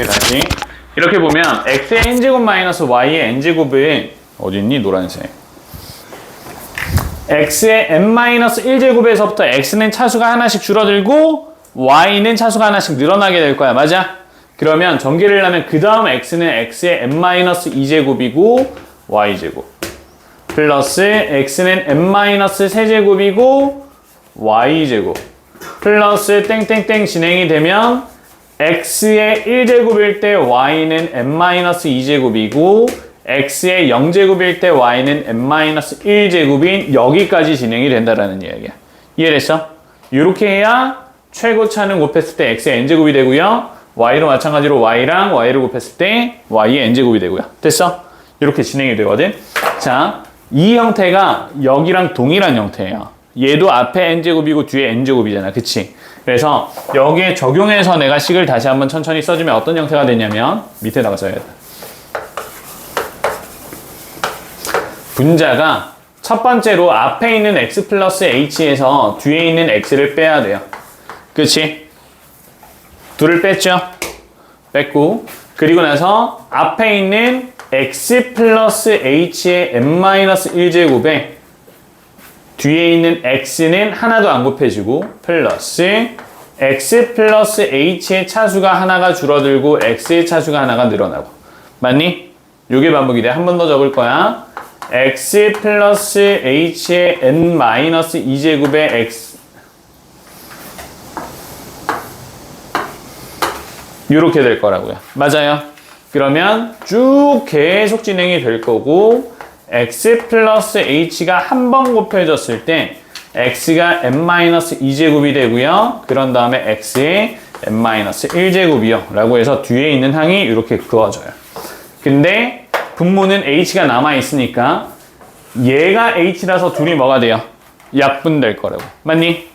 다시 이렇게 보면 x의 n제곱 마이너스 y의 n제곱은 어딨니? 노란색. x의 n-1제곱에서부터 x는 차수가 하나씩 줄어들고 y는 차수가 하나씩 늘어나게 될 거야. 맞아? 그러면 전개를 하면 그 다음 x는 x의 n-2제곱이고 y제곱 플러스 x는 n-3제곱이고 y제곱 플러스 땡땡땡 진행이 되면 x의 1제곱일 때 y는 n-2제곱이고 x의 0제곱일 때 y는 n-1제곱인 여기까지 진행이 된다라는 이야기야. 이해됐어? 이렇게 해야 최고차는 곱했을 때 x의 n제곱이 되고요. y로 마찬가지로 y랑 y를 곱했을 때 y의 n제곱이 되고요. 됐어? 이렇게 진행이 되거든. 자, 이 형태가 여기랑 동일한 형태예요. 얘도 앞에 n제곱이고 뒤에 n제곱이잖아. 그치? 그래서 여기에 적용해서 내가 식을 다시 한번 천천히 써주면 어떤 형태가 되냐면 밑에다가 써야 돼. 분자가 첫 번째로 앞에 있는 x 플러스 h에서 뒤에 있는 x를 빼야 돼요. 그치? 둘을 뺐죠? 뺐고 그리고 나서 앞에 있는 x 플러스 h의 n-1제곱에 뒤에 있는 x는 하나도 안 곱해지고 플러스 x 플러스 h의 차수가 하나가 줄어들고 x의 차수가 하나가 늘어나고 맞니? 요게 반복이 돼. 한 번 더 적을 거야. x 플러스 h의 n-2제곱의 x 요렇게 될 거라고요. 맞아요? 그러면 쭉 계속 진행이 될 거고 x 플러스 h가 한 번 곱해졌을 때 x가 n-2제곱이 되고요. 그런 다음에 x의 n-1제곱이요. 라고 해서 뒤에 있는 항이 이렇게 그어져요. 근데 분모는 h가 남아있으니까 얘가 h라서 둘이 뭐가 돼요? 약분될 거라고. 맞니?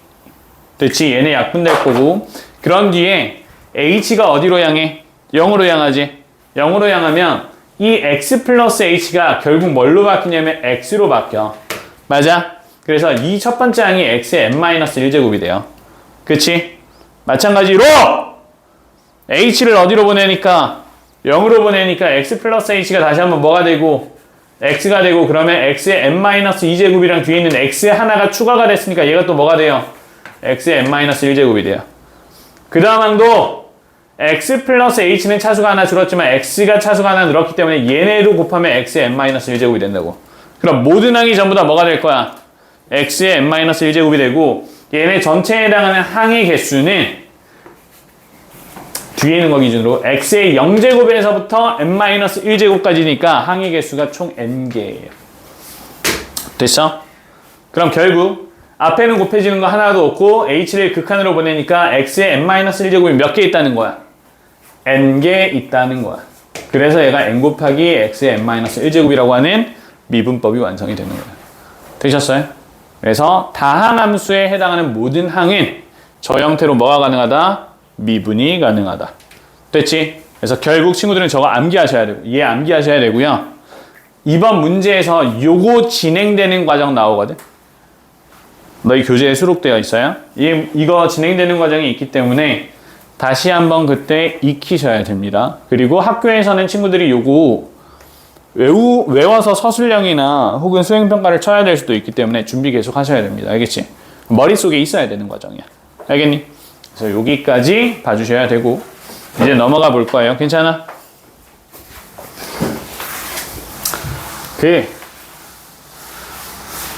됐지? 얘네 약분될 거고 그런 뒤에 h가 어디로 향해? 0으로 향하지? 0으로 향하면 이 x 플러스 h가 결국 뭘로 바뀌냐면 x로 바뀌어. 맞아? 그래서 이 첫 번째 항이 x의 n-1제곱이 돼요. 그치? 마찬가지로 h를 어디로 보내니까 0으로 보내니까 x 플러스 h가 다시 한번 뭐가 되고 x가 되고 그러면 x의 n-2제곱이랑 뒤에 있는 x 하나가 추가가 됐으니까 얘가 또 뭐가 돼요? x의 n-1제곱이 돼요. 그 다음 항도 x 플러스 h는 차수가 하나 줄었지만 x가 차수가 하나 늘었기 때문에 얘네도 곱하면 x의 n-1제곱이 된다고. 그럼 모든 항이 전부 다 뭐가 될 거야? x의 n-1제곱이 되고 얘네 전체에 해당하는 항의 개수는 뒤에 있는 거 기준으로 x의 0제곱에서부터 n-1제곱까지니까 항의 개수가 총 n개예요. 됐어? 그럼 결국 앞에는 곱해지는 거 하나도 없고 h를 극한으로 보내니까 x의 n-1제곱이 몇 개 있다는 거야? n개 있다는 거야. 그래서 얘가 n 곱하기 x의 n-1제곱이라고 하는 미분법이 완성이 되는 거야. 되셨어요? 그래서 다항함수에 해당하는 모든 항은 저 형태로 뭐가 가능하다? 미분이 가능하다. 됐지? 그래서 결국 친구들은 저거 암기하셔야 되고 얘 암기하셔야 되고요. 이번 문제에서 요거 진행되는 과정 나오거든. 너희 교재에 수록되어 있어요. 이거 진행되는 과정이 있기 때문에 다시 한번 그때 익히셔야 됩니다. 그리고 학교에서는 친구들이 요거 외워서 서술형이나 혹은 수행평가를 쳐야 될 수도 있기 때문에 준비 계속 하셔야 됩니다. 알겠지? 머릿속에 있어야 되는 과정이야. 알겠니? 그래서 여기까지 봐주셔야 되고 이제 넘어가 볼 거예요. 괜찮아?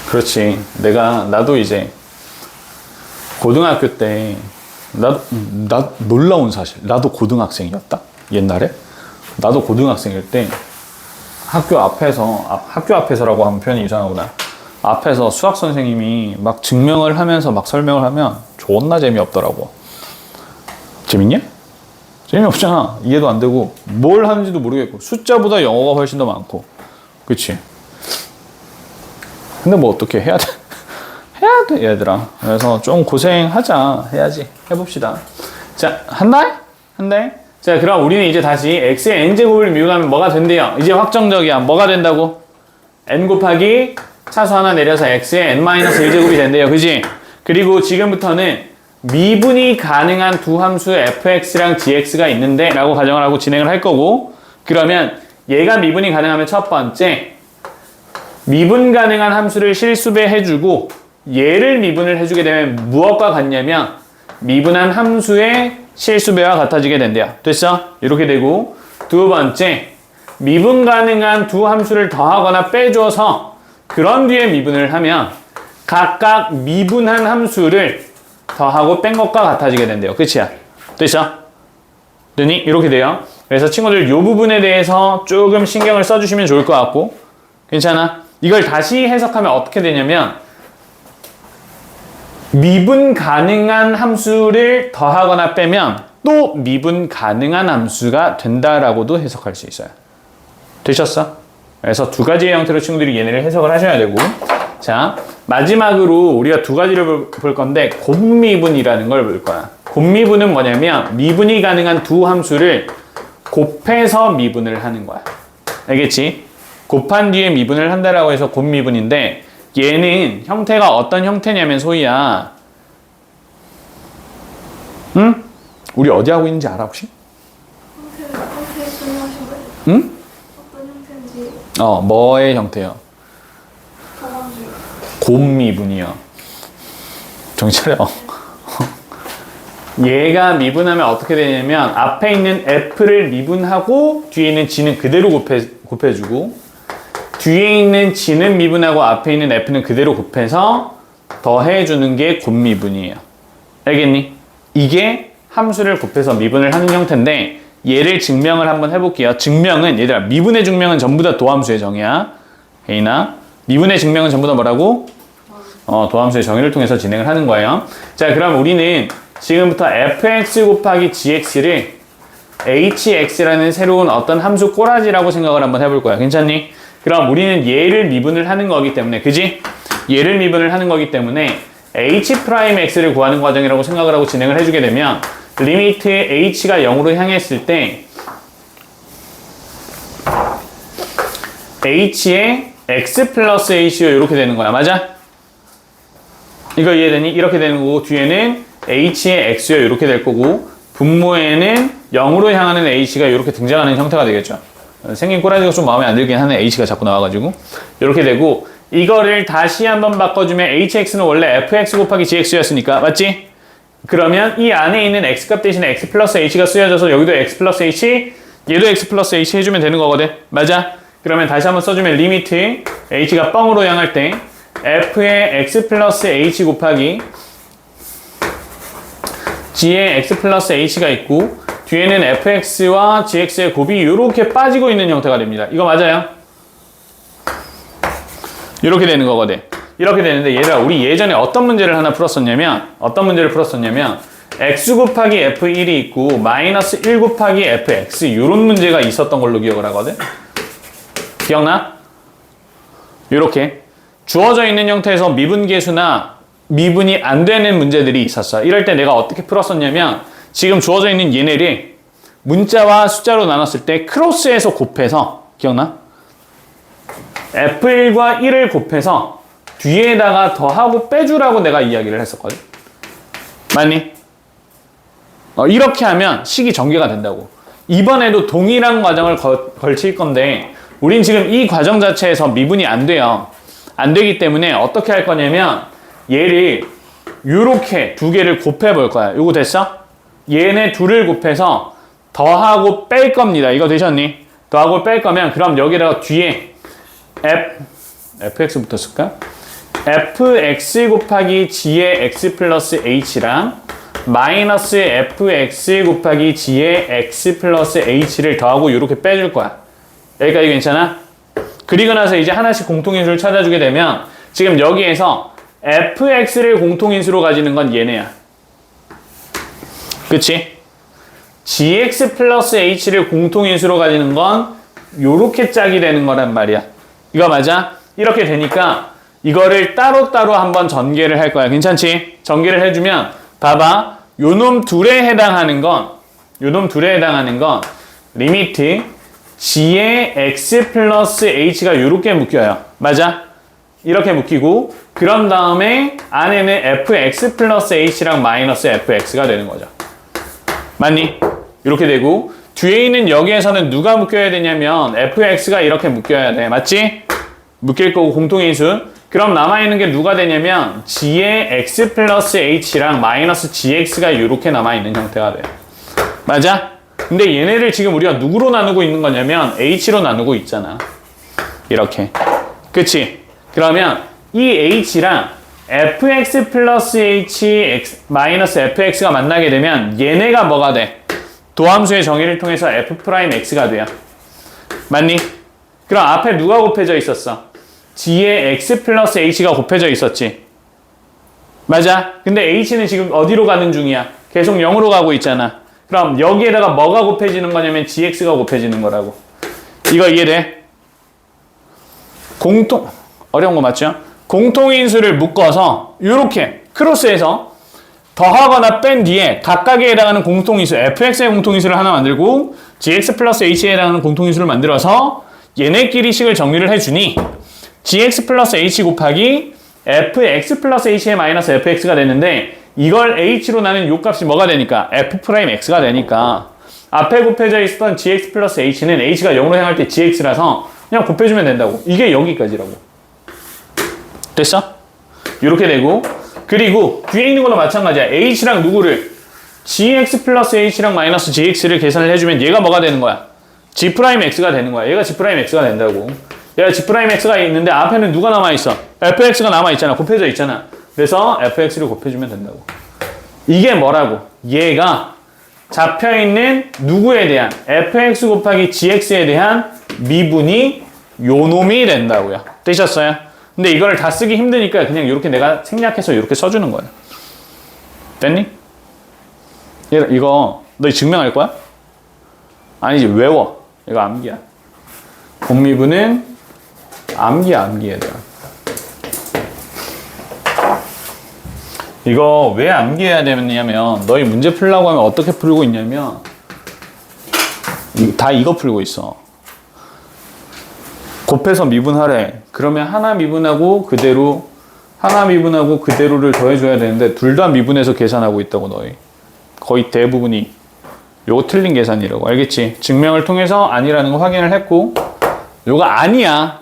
그렇지. 나도 이제 고등학교 때 나 놀라운 사실. 나도 고등학생이었다. 옛날에. 나도 고등학생일 때 학교 앞에서라고 하면 표현이 이상하구나. 앞에서 수학 선생님이 막 증명을 하면서 막 설명을 하면 존나 재미없더라고. 재밌냐? 재미없잖아. 이해도 안 되고 뭘 하는지도 모르겠고 숫자보다 영어가 훨씬 더 많고. 그치? 근데 뭐 어떻게 해야 돼? 해야 돼 얘들아. 그래서 좀 고생하자. 해야지. 해봅시다. 자, 한 달? 자, 그럼 우리는 이제 다시 x의 n제곱을 미분하면 뭐가 된대요? 이제 확정적이야. 뭐가 된다고? n 곱하기 차수 하나 내려서 x의 n-1제곱이 된대요. 그지? 그리고 지금부터는 미분이 가능한 두 함수 fx랑 gx가 있는데 라고 가정을 하고 진행을 할 거고, 그러면 얘가 미분이 가능하면 첫 번째 미분 가능한 함수를 실수배 해주고 얘를 미분을 해주게 되면 무엇과 같냐면 미분한 함수의 실수배와 같아지게 된대요. 됐어? 이렇게 되고, 두 번째 미분 가능한 두 함수를 더하거나 빼줘서 그런 뒤에 미분을 하면 각각 미분한 함수를 더하고 뺀 것과 같아지게 된대요. 끝이야. 됐어? 됐니? 이렇게 돼요. 그래서 친구들 이 부분에 대해서 조금 신경을 써주시면 좋을 것 같고, 괜찮아? 이걸 다시 해석하면 어떻게 되냐면 미분 가능한 함수를 더하거나 빼면 또 미분 가능한 함수가 된다라고도 해석할 수 있어요. 되셨어? 그래서 두 가지의 형태로 친구들이 얘네를 해석을 하셔야 되고, 자, 마지막으로 우리가 두 가지를 볼 건데 곱미분이라는 걸 볼 거야. 곱미분은 뭐냐면 미분이 가능한 두 함수를 곱해서 미분을 하는 거야. 알겠지? 곱한 뒤에 미분을 한다라고 해서 곱미분인데, 얘는 형태가 어떤 형태냐면 소희야, 응? 우리 어디 하고 있는지 알아 혹시? 형태 설명하신 거예요? 응? 어떤 형태인지. 뭐의 형태요? 저번주. 곱미분이요. 정신 차려. 얘가 미분하면 어떻게 되냐면 앞에 있는 f를 미분하고 뒤에 있는 g는 그대로 곱해주고, 뒤에 있는 g는 미분하고 앞에 있는 f는 그대로 곱해서 더해주는 게 곱미분이에요. 알겠니? 이게 함수를 곱해서 미분을 하는 형태인데, 얘를 증명을 한번 해볼게요. 증명은, 얘들아, 미분의 증명은 전부 다 도함수의 정의야. 혜인아, 미분의 증명은 전부 다 뭐라고? 도함수의 정의를 통해서 진행을 하는 거예요. 자, 그럼 우리는 지금부터 fx 곱하기 gx를 hx라는 새로운 어떤 함수 꼬라지라고 생각을 한번 해볼 거야. 괜찮니? 그럼 우리는 얘를 미분을 하는 거기 때문에, 그지? 얘를 미분을 하는 거기 때문에 h'x를 구하는 과정이라고 생각을 하고 진행을 해주게 되면 리미트 h가 0으로 향했을 때 h의 x 플러스 h요 이렇게 되는 거야. 맞아? 이거 이해되니? 이렇게 되는 거고, 뒤에는 h의 x요 이렇게 될 거고, 분모에는 0으로 향하는 h가 이렇게 등장하는 형태가 되겠죠. 생긴 꼬라지가 좀 마음에 안 들긴 하네. h가 자꾸 나와가지고 이렇게 되고, 이거를 다시 한번 바꿔주면 hx는 원래 fx 곱하기 gx였으니까, 맞지? 그러면 이 안에 있는 x값 대신에 x 플러스 h가 쓰여져서 여기도 x 플러스 h, 얘도 x 플러스 h 해주면 되는 거거든. 맞아? 그러면 다시 한번 써주면 리미트 h가 뻥으로 향할 때 f의 x 플러스 h 곱하기 g의 x 플러스 h가 있고, 뒤에는 fx와 gx의 곱이 이렇게 빠지고 있는 형태가 됩니다. 이거 맞아요? 이렇게 되는 거거든. 이렇게 되는데, 얘들아, 우리 예전에 어떤 문제를 풀었었냐면 x 곱하기 f1이 있고 마이너스 1 곱하기 fx, 이런 문제가 있었던 걸로 기억을 하거든. 기억나? 이렇게 주어져 있는 형태에서 미분계수나 미분이 안 되는 문제들이 있었어. 이럴 때 내가 어떻게 풀었었냐면, 지금 주어져 있는 얘네를 문자와 숫자로 나눴을 때 크로스해서 곱해서, 기억나? f1과 1을 곱해서 뒤에다가 더하고 빼주라고 내가 이야기를 했었거든. 맞니? 이렇게 하면 식이 전개가 된다고. 이번에도 동일한 과정을 걸칠 건데, 우린 지금 이 과정 자체에서 미분이 안 돼요. 안 되기 때문에 어떻게 할 거냐면 얘를 요렇게 두 개를 곱해 볼 거야. 요거 됐어? 얘네 둘을 곱해서 더하고 뺄 겁니다. 이거 되셨니? 더하고 뺄 거면 그럼 여기다가 뒤에 fx부터 쓸까? fx 곱하기 g의 x 플러스 h랑 마이너스 fx 곱하기 g의 x 플러스 h를 더하고 이렇게 빼줄 거야. 여기까지 괜찮아? 그리고 나서 이제 하나씩 공통인수를 찾아주게 되면, 지금 여기에서 fx를 공통인수로 가지는 건 얘네야. 그치? gx 플러스 h를 공통인수로 가지는 건 요렇게 짝이 되는 거란 말이야. 이거 맞아? 이렇게 되니까 이거를 따로따로 한번 전개를 할 거야. 괜찮지? 전개를 해주면 봐봐. 요놈 둘에 해당하는 건 리미트 g의 x 플러스 h가 요렇게 묶여요. 맞아? 이렇게 묶이고 그런 다음에 안에는 fx 플러스 h랑 마이너스 fx가 되는 거죠. 맞니? 이렇게 되고 뒤에 있는 여기에서는 누가 묶여야 되냐면 fx가 이렇게 묶여야 돼. 맞지? 묶일 거고 공통인수. 그럼 남아있는 게 누가 되냐면 g의 x 플러스 h랑 마이너스 gx가 이렇게 남아있는 형태가 돼요. 맞아? 근데 얘네를 지금 우리가 누구로 나누고 있는 거냐면 h로 나누고 있잖아. 이렇게. 그치? 그러면 이 h랑 fx 플러스 h 마이너스 fx가 만나게 되면 얘네가 뭐가 돼? 도함수의 정의를 통해서 f'x가 돼요. 맞니? 그럼 앞에 누가 곱해져 있었어? g의 x 플러스 h가 곱해져 있었지. 맞아? 근데 h는 지금 어디로 가는 중이야? 계속 0으로 가고 있잖아. 그럼 여기에다가 뭐가 곱해지는 거냐면 gx가 곱해지는 거라고. 이거 이해돼? 어려운 거 맞죠? 공통인수를 묶어서 이렇게 크로스해서 더하거나 뺀 뒤에 각각에 해당하는 공통인수 fx의 공통인수를 하나 만들고 gx 플러스 h에 해당하는 공통인수를 만들어서 얘네끼리 식을 정리를 해주니 gx 플러스 h 곱하기 fx 플러스 h의 마이너스 fx가 되는데 이걸 h로 나눈 요 값이 뭐가 되니까 f'x가 되니까 앞에 곱해져 있었던 gx 플러스 h는 h가 0으로 향할 때 gx라서 그냥 곱해주면 된다고. 이게 여기까지라고. 됐어? 이렇게 되고 그리고 뒤에 있는 거도 마찬가지야. h랑 누구를? gx 플러스 h랑 마이너스 gx를 계산을 해주면 얘가 뭐가 되는 거야? g'x가 되는 거야. 얘가 g'x가 된다고. 얘가 g'x가 있는데 앞에는 누가 남아있어? fx가 남아있잖아. 곱해져 있잖아. 그래서 fx를 곱해주면 된다고. 이게 뭐라고? 얘가 잡혀있는 누구에 대한 fx 곱하기 gx에 대한 미분이 요 놈이 된다고요. 되셨어요? 근데 이걸 다 쓰기 힘드니까 그냥 이렇게 내가 생략해서 이렇게 써주는 거예요. 됐니? 이거 너 증명할 거야? 아니지, 외워. 이거 암기야. 공미분은 암기해야 돼요. 이거 왜 암기해야 되냐면 너희 문제 풀려고 하면 어떻게 풀고 있냐면 다 이거 풀고 있어. 곱해서 미분하래. 그러면 하나 미분하고 그대로를 더해줘야 되는데 둘 다 미분해서 계산하고 있다고 너희. 거의 대부분이. 요거 틀린 계산이라고. 알겠지? 증명을 통해서 아니라는 거 확인을 했고 요거 아니야.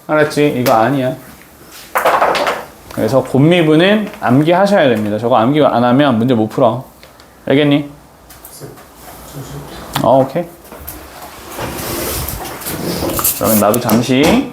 알았지? 이거 아니야. 그래서 곱미분은 암기하셔야 됩니다. 저거 암기 안 하면 문제 못 풀어. 알겠니? 오케이. 그러면 나도 잠시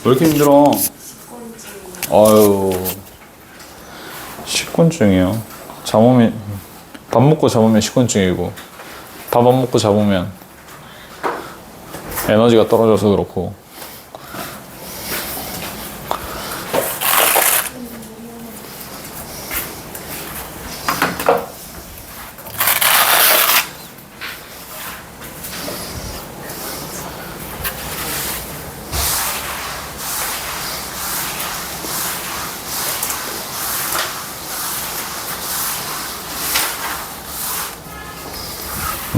왜 이렇게 힘들어? 아유, 식곤증이요. 잡으면 밥 먹고 잡으면 식곤증이고 밥 안 먹고 잡으면 에너지가 떨어져서 그렇고.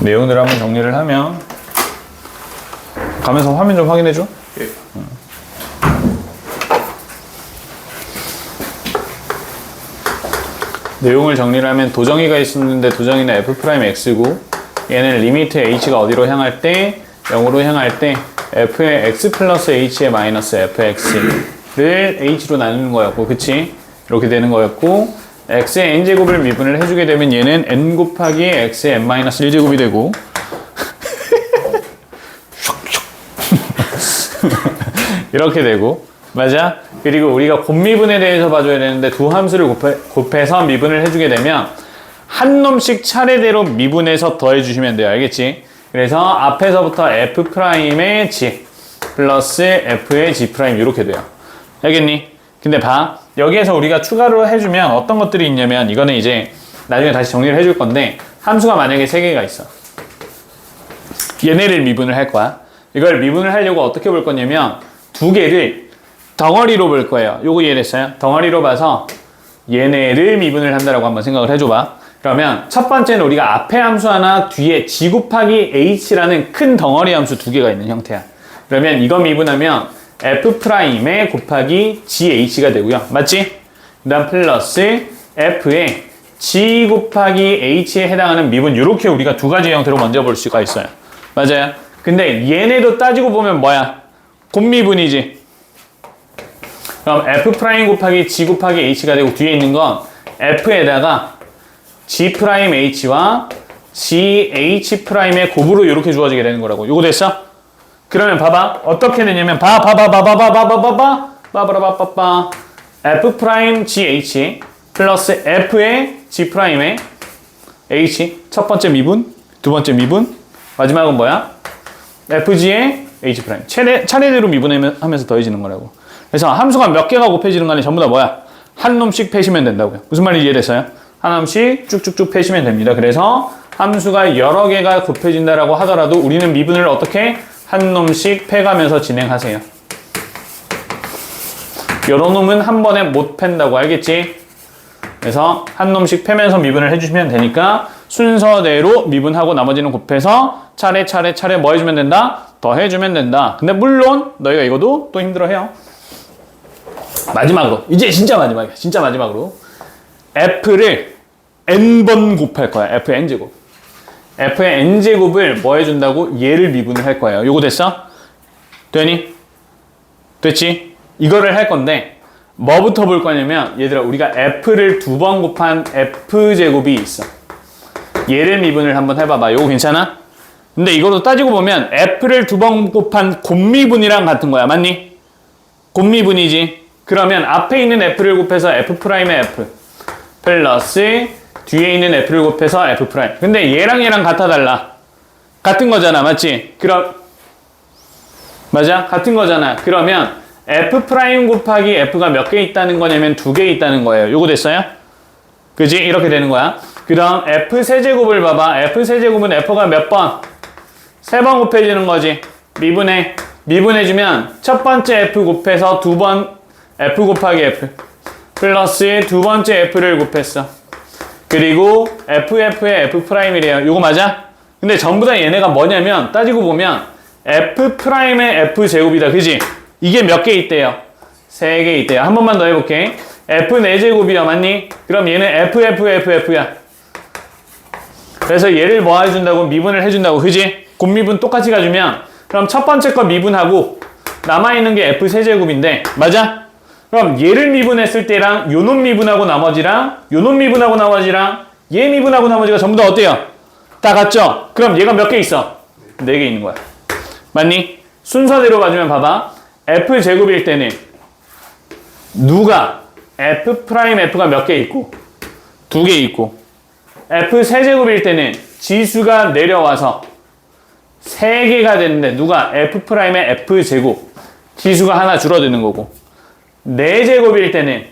내용들을 한번 정리를 하면 가면서 화면 좀 확인해 줘. 예. 내용을 정리를 하면 도정이가 있었는데 도정이는 f'(x고 얘는 리미트 h가 어디로 향할 때 0으로 향할 때 f의 x 플러스 h의 마이너스 fx를 h로 나누는 거였고 그치? 이렇게 되는 거였고 x의 n제곱을 미분을 해주게 되면 얘는 n 곱하기 x의 n-1제곱이 되고 이렇게 되고 맞아? 그리고 우리가 곱미분에 대해서 봐줘야 되는데 두 함수를 곱해서 미분을 해주게 되면 한 놈씩 차례대로 미분해서 더해주시면 돼요. 알겠지? 그래서 앞에서부터 f'의 g 플러스 f의 g' 이렇게 돼요. 알겠니? 근데 봐. 여기에서 우리가 추가로 해주면 어떤 것들이 있냐면 이거는 이제 나중에 다시 정리를 해줄 건데 함수가 만약에 3개가 있어. 얘네를 미분을 할 거야. 이걸 미분을 하려고 어떻게 볼 거냐면 두 개를 덩어리로 볼 거예요. 요거 이해됐어요? 덩어리로 봐서 얘네를 미분을 한다라고 한번 생각을 해줘봐. 그러면 첫 번째는 우리가 앞에 함수 하나 뒤에 g 곱하기 h라는 큰 덩어리 함수 두 개가 있는 형태야. 그러면 이거 미분하면 f'에 곱하기gh가 되고요. 맞지? 그 다음 플러스 f에 g 곱하기 h에 해당하는 미분 이렇게 우리가 두 가지 형태로 먼저 볼 수가 있어요. 맞아요? 근데 얘네도 따지고 보면 뭐야? 곱미분이지. 그럼 f' 곱하기 g 곱하기 h가 되고 뒤에 있는 건 f에다가 g'h와 gh'의 곱으로 이렇게 주어지게 되는 거라고. 요거 됐어? 그러면 봐봐. 어떻게 되냐면 f'gh 플러스 f의 g'의 h 첫 번째 미분, 두 번째 미분, 마지막은 뭐야? fg의 h'. 차례대로 미분하면서 더해지는 거라고. 그래서 함수가 몇 개가 곱해지는 간에 전부 다 뭐야? 한 놈씩 패시면 된다고요. 무슨 말인지 이해됐어요? 한 놈씩 쭉쭉쭉 패시면 됩니다. 그래서 함수가 여러 개가 곱해진다라고 하더라도 우리는 미분을 어떻게? 한 놈씩 패가면서 진행하세요. 여러 놈은 한 번에 못 팬다고 알겠지? 그래서 한 놈씩 패면서 미분을 해주시면 되니까 순서대로 미분하고 나머지는 곱해서 차례 뭐 해주면 된다? 더 해주면 된다. 근데 물론 너희가 이거도 또 힘들어해요. 마지막으로 이제 진짜 마지막이야. 진짜 마지막으로 f를 n번 곱할 거야. f의 n제곱. f의 n제곱을 뭐 해준다고? 얘를 미분을 할 거예요. 요거 됐어? 되니? 됐지? 이거를 할 건데 뭐부터 볼 거냐면 얘들아 우리가 f를 두 번 곱한 f제곱이 있어. 얘를 미분을 한번 해봐봐. 요거 괜찮아? 근데 이것도 따지고 보면 f를 두 번 곱한 곱미분이랑 같은 거야. 맞니? 곱미분이지. 그러면 앞에 있는 f를 곱해서 f'의 f 플러스 뒤에 있는 f를 곱해서 f'. 근데 얘랑 같아 달라. 같은 거잖아. 맞지? 그럼 맞아? 같은 거잖아. 그러면 f' 곱하기 f가 몇 개 있다는 거냐면 2개 있다는 거예요. 요거 됐어요? 그지? 이렇게 되는 거야. 그럼 f 세제곱을 봐봐. f 세제곱은 f가 몇 번? 3번 곱해지는 거지. 미분해주면 첫 번째 f 곱해서 두 번 f 곱하기 f 플러스 두 번째 f를 곱했어. 그리고 FF의 F'이래요. 요거 맞아? 근데 전부 다 얘네가 뭐냐면 따지고 보면 F'의 F제곱이다. 그지? 이게 몇 개 있대요? 3개 있대요. 한 번만 더 해볼게. F 4제곱이야. 맞니? 그럼 얘는 F야. 그래서 얘를 뭐 해준다고? 미분을 해준다고. 그지? 곱미분 똑같이 가주면 그럼 첫 번째 거 미분하고 남아있는 게 F 세제곱인데 맞아? 그럼 얘를 미분했을 때랑 요놈 미분하고 나머지랑 요놈 미분하고 나머지랑 얘 미분하고 나머지가 전부 다 어때요? 다 같죠? 그럼 얘가 몇 개 있어? 4개 있는 거야. 맞니? 순서대로 봐주면 봐봐. F제곱일 때는 누가 F'F가 몇 개 있고 2개 있고 F 세제곱일 때는 지수가 내려와서 3개가 되는데 누가 F'의 F제곱 기수가 하나 줄어드는 거고 4제곱일 때는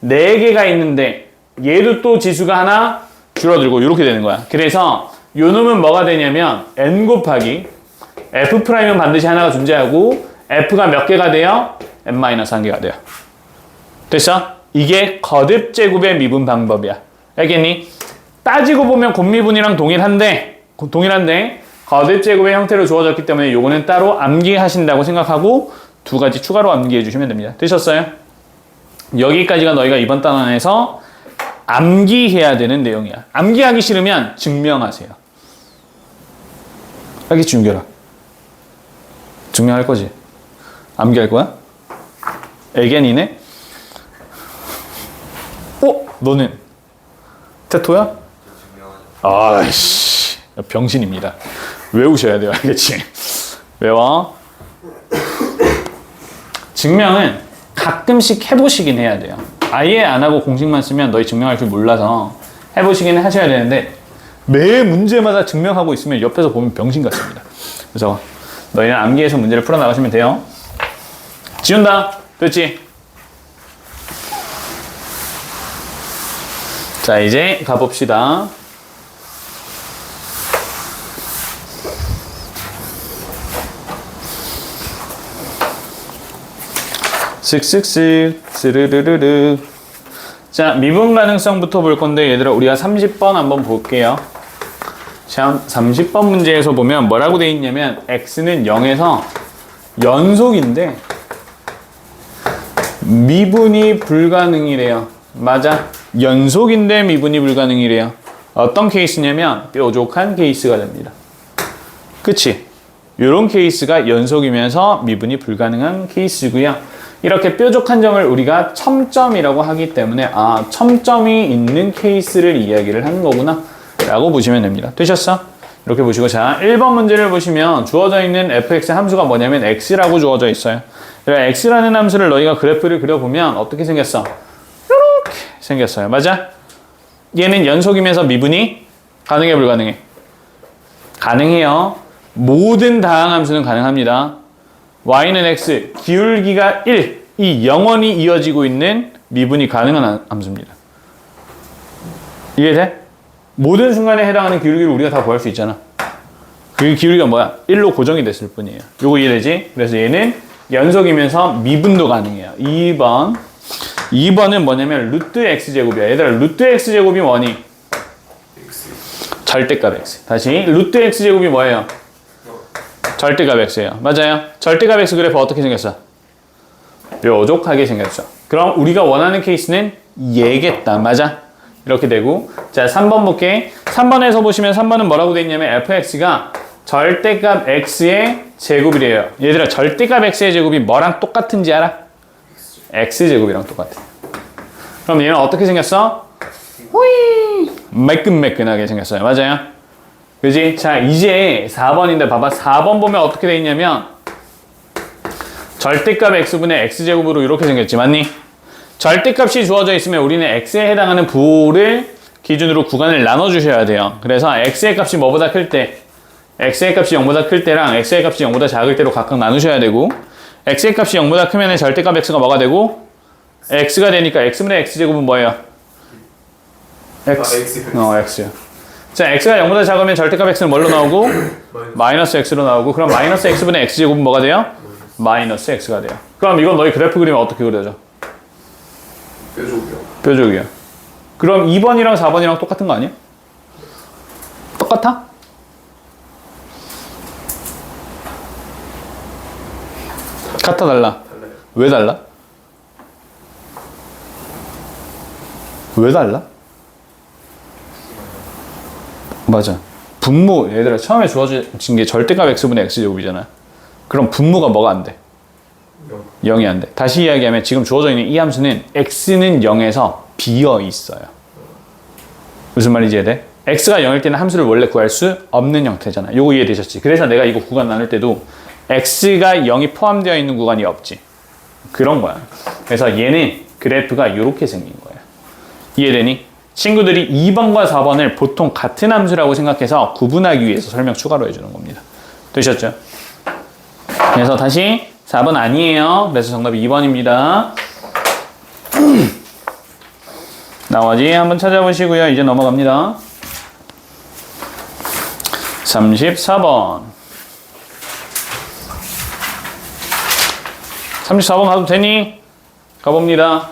4개가 있는데 얘도 또 지수가 하나 줄어들고 이렇게 되는 거야. 그래서 요 놈은 뭐가 되냐면 n 곱하기 F'은 반드시 하나가 존재하고 F가 몇 개가 돼요? n-1개가 돼요. 됐어? 이게 거듭 제곱의 미분 방법이야. 알겠니? 따지고 보면 곱미분이랑 동일한데 거듭 제곱의 형태로 주어졌기 때문에 요거는 따로 암기하신다고 생각하고 2가지 추가로 암기해 주시면 됩니다. 되셨어요? 여기까지가 너희가 이번 단원에서 암기해야 되는 내용이야. 암기하기 싫으면 증명하세요. 알겠지, 윤결아? 증명할 거지? 암기할 거야? 애견이네? 너는? 테토야? 아이씨, 병신입니다. 외우셔야 돼요, 알겠지? 외워. 증명은 가끔씩 해보시긴 해야 돼요. 아예 안 하고 공식만 쓰면 너희 증명할 줄 몰라서 해보시긴 하셔야 되는데 매 문제마다 증명하고 있으면 옆에서 보면 병신 같습니다. 그래서 너희는 암기해서 문제를 풀어나가시면 돼요. 지운다. 됐지? 자, 이제 가봅시다. 쓱쓱쓱 스르르르르. 자, 미분 가능성부터 볼 건데 얘들아 우리가 30번 한번 볼게요. 자, 30번 문제에서 보면 뭐라고 돼 있냐면 x는 0에서 연속인데 미분이 불가능이래요. 맞아. 연속인데 미분이 불가능이래요. 어떤 케이스냐면 뾰족한 케이스가 됩니다. 그치? 이런 케이스가 연속이면서 미분이 불가능한 케이스고요. 이렇게 뾰족한 점을 우리가 첨점이라고 하기 때문에 첨점이 있는 케이스를 이야기를 하는 거구나 라고 보시면 됩니다. 되셨어? 이렇게 보시고 자 1번 문제를 보시면 주어져 있는 fx 함수가 뭐냐면 x라고 주어져 있어요. 그래서 x라는 함수를 너희가 그래프를 그려보면 어떻게 생겼어? 이렇게 생겼어요. 맞아? 얘는 연속이면서 미분이 가능해 불가능해? 가능해요. 모든 다항 함수는 가능합니다. y는 x, 기울기가 1, 이 영원히 이어지고 있는 미분이 가능한 함수입니다. 이해돼? 모든 순간에 해당하는 기울기를 우리가 다 구할 수 있잖아. 그 기울기가 뭐야? 1로 고정이 됐을 뿐이에요. 요거 이해되지? 그래서 얘는 연속이면서 미분도 가능해요. 2번은 뭐냐면 루트 x제곱이야. 얘들아 루트 x제곱이 뭐니? 절대값 x. 다시 루트 x제곱이 뭐예요? 절대값 x예요. 맞아요. 절대값 x 그래프 어떻게 생겼어? 뾰족하게 생겼어. 그럼 우리가 원하는 케이스는 얘겠다. 맞아? 이렇게 되고 자 3번 볼게. 3번에서 보시면 3번은 뭐라고 돼 있냐면 fx가 절대값 x의 제곱이래요. 얘들아 절대값 x의 제곱이 뭐랑 똑같은지 알아? x제곱이랑 똑같아. 그럼 얘는 어떻게 생겼어? 후이 매끈매끈하게 생겼어요. 맞아요? 그지? 자 이제 4번인데 봐봐. 4번 보면 어떻게 돼 있냐면 절대값 x분의 x제곱으로 이렇게 생겼지. 맞니? 절대값이 주어져 있으면 우리는 x에 해당하는 부호를 기준으로 구간을 나눠주셔야 돼요. 그래서 x의 값이 뭐보다 클 때 x의 값이 0보다 클 때랑 x의 값이 0보다 작을 때로 각각 나누셔야 되고 x의 값이 0보다 크면 절대값 x가 뭐가 되고 x가 되니까 x분의 x제곱은 뭐예요? x요. 자, x가 0보다 작으면 절대값 x는 뭘로 나오고? 마이너스 x로 나오고 그럼 마이너스 x분의 x제곱은 뭐가 돼요? 마이너스 x가 돼요. 그럼 이건 너희 그래프 그리면 어떻게 그려져? 뾰족이요. 그럼 2번이랑 4번이랑 똑같은 거 아니야? 똑같아? 같아 달라? 왜 달라? 왜 달라? 맞아. 분모, 얘들아 처음에 주어진 게 절대값 x분의 x제곱이잖아. 그럼 분모가 뭐가 안 돼? 0이 안 돼. 다시 이야기하면 지금 주어져 있는 이 함수는 x는 0에서 비어 있어요. 무슨 말인지 이해돼? x가 0일 때는 함수를 원래 구할 수 없는 형태잖아. 요거 이해되셨지? 그래서 내가 이거 구간 나눌 때도 x가 0이 포함되어 있는 구간이 없지. 그런 거야. 그래서 얘는 그래프가 이렇게 생긴 거야. 이해되니? 친구들이 2번과 4번을 보통 같은 함수라고 생각해서 구분하기 위해서 설명 추가로 해주는 겁니다. 되셨죠? 그래서 다시 4번 아니에요. 그래서 정답이 2번입니다. 나머지 한번 찾아보시고요. 이제 넘어갑니다. 34번. 34번 가도 되니? 가봅니다.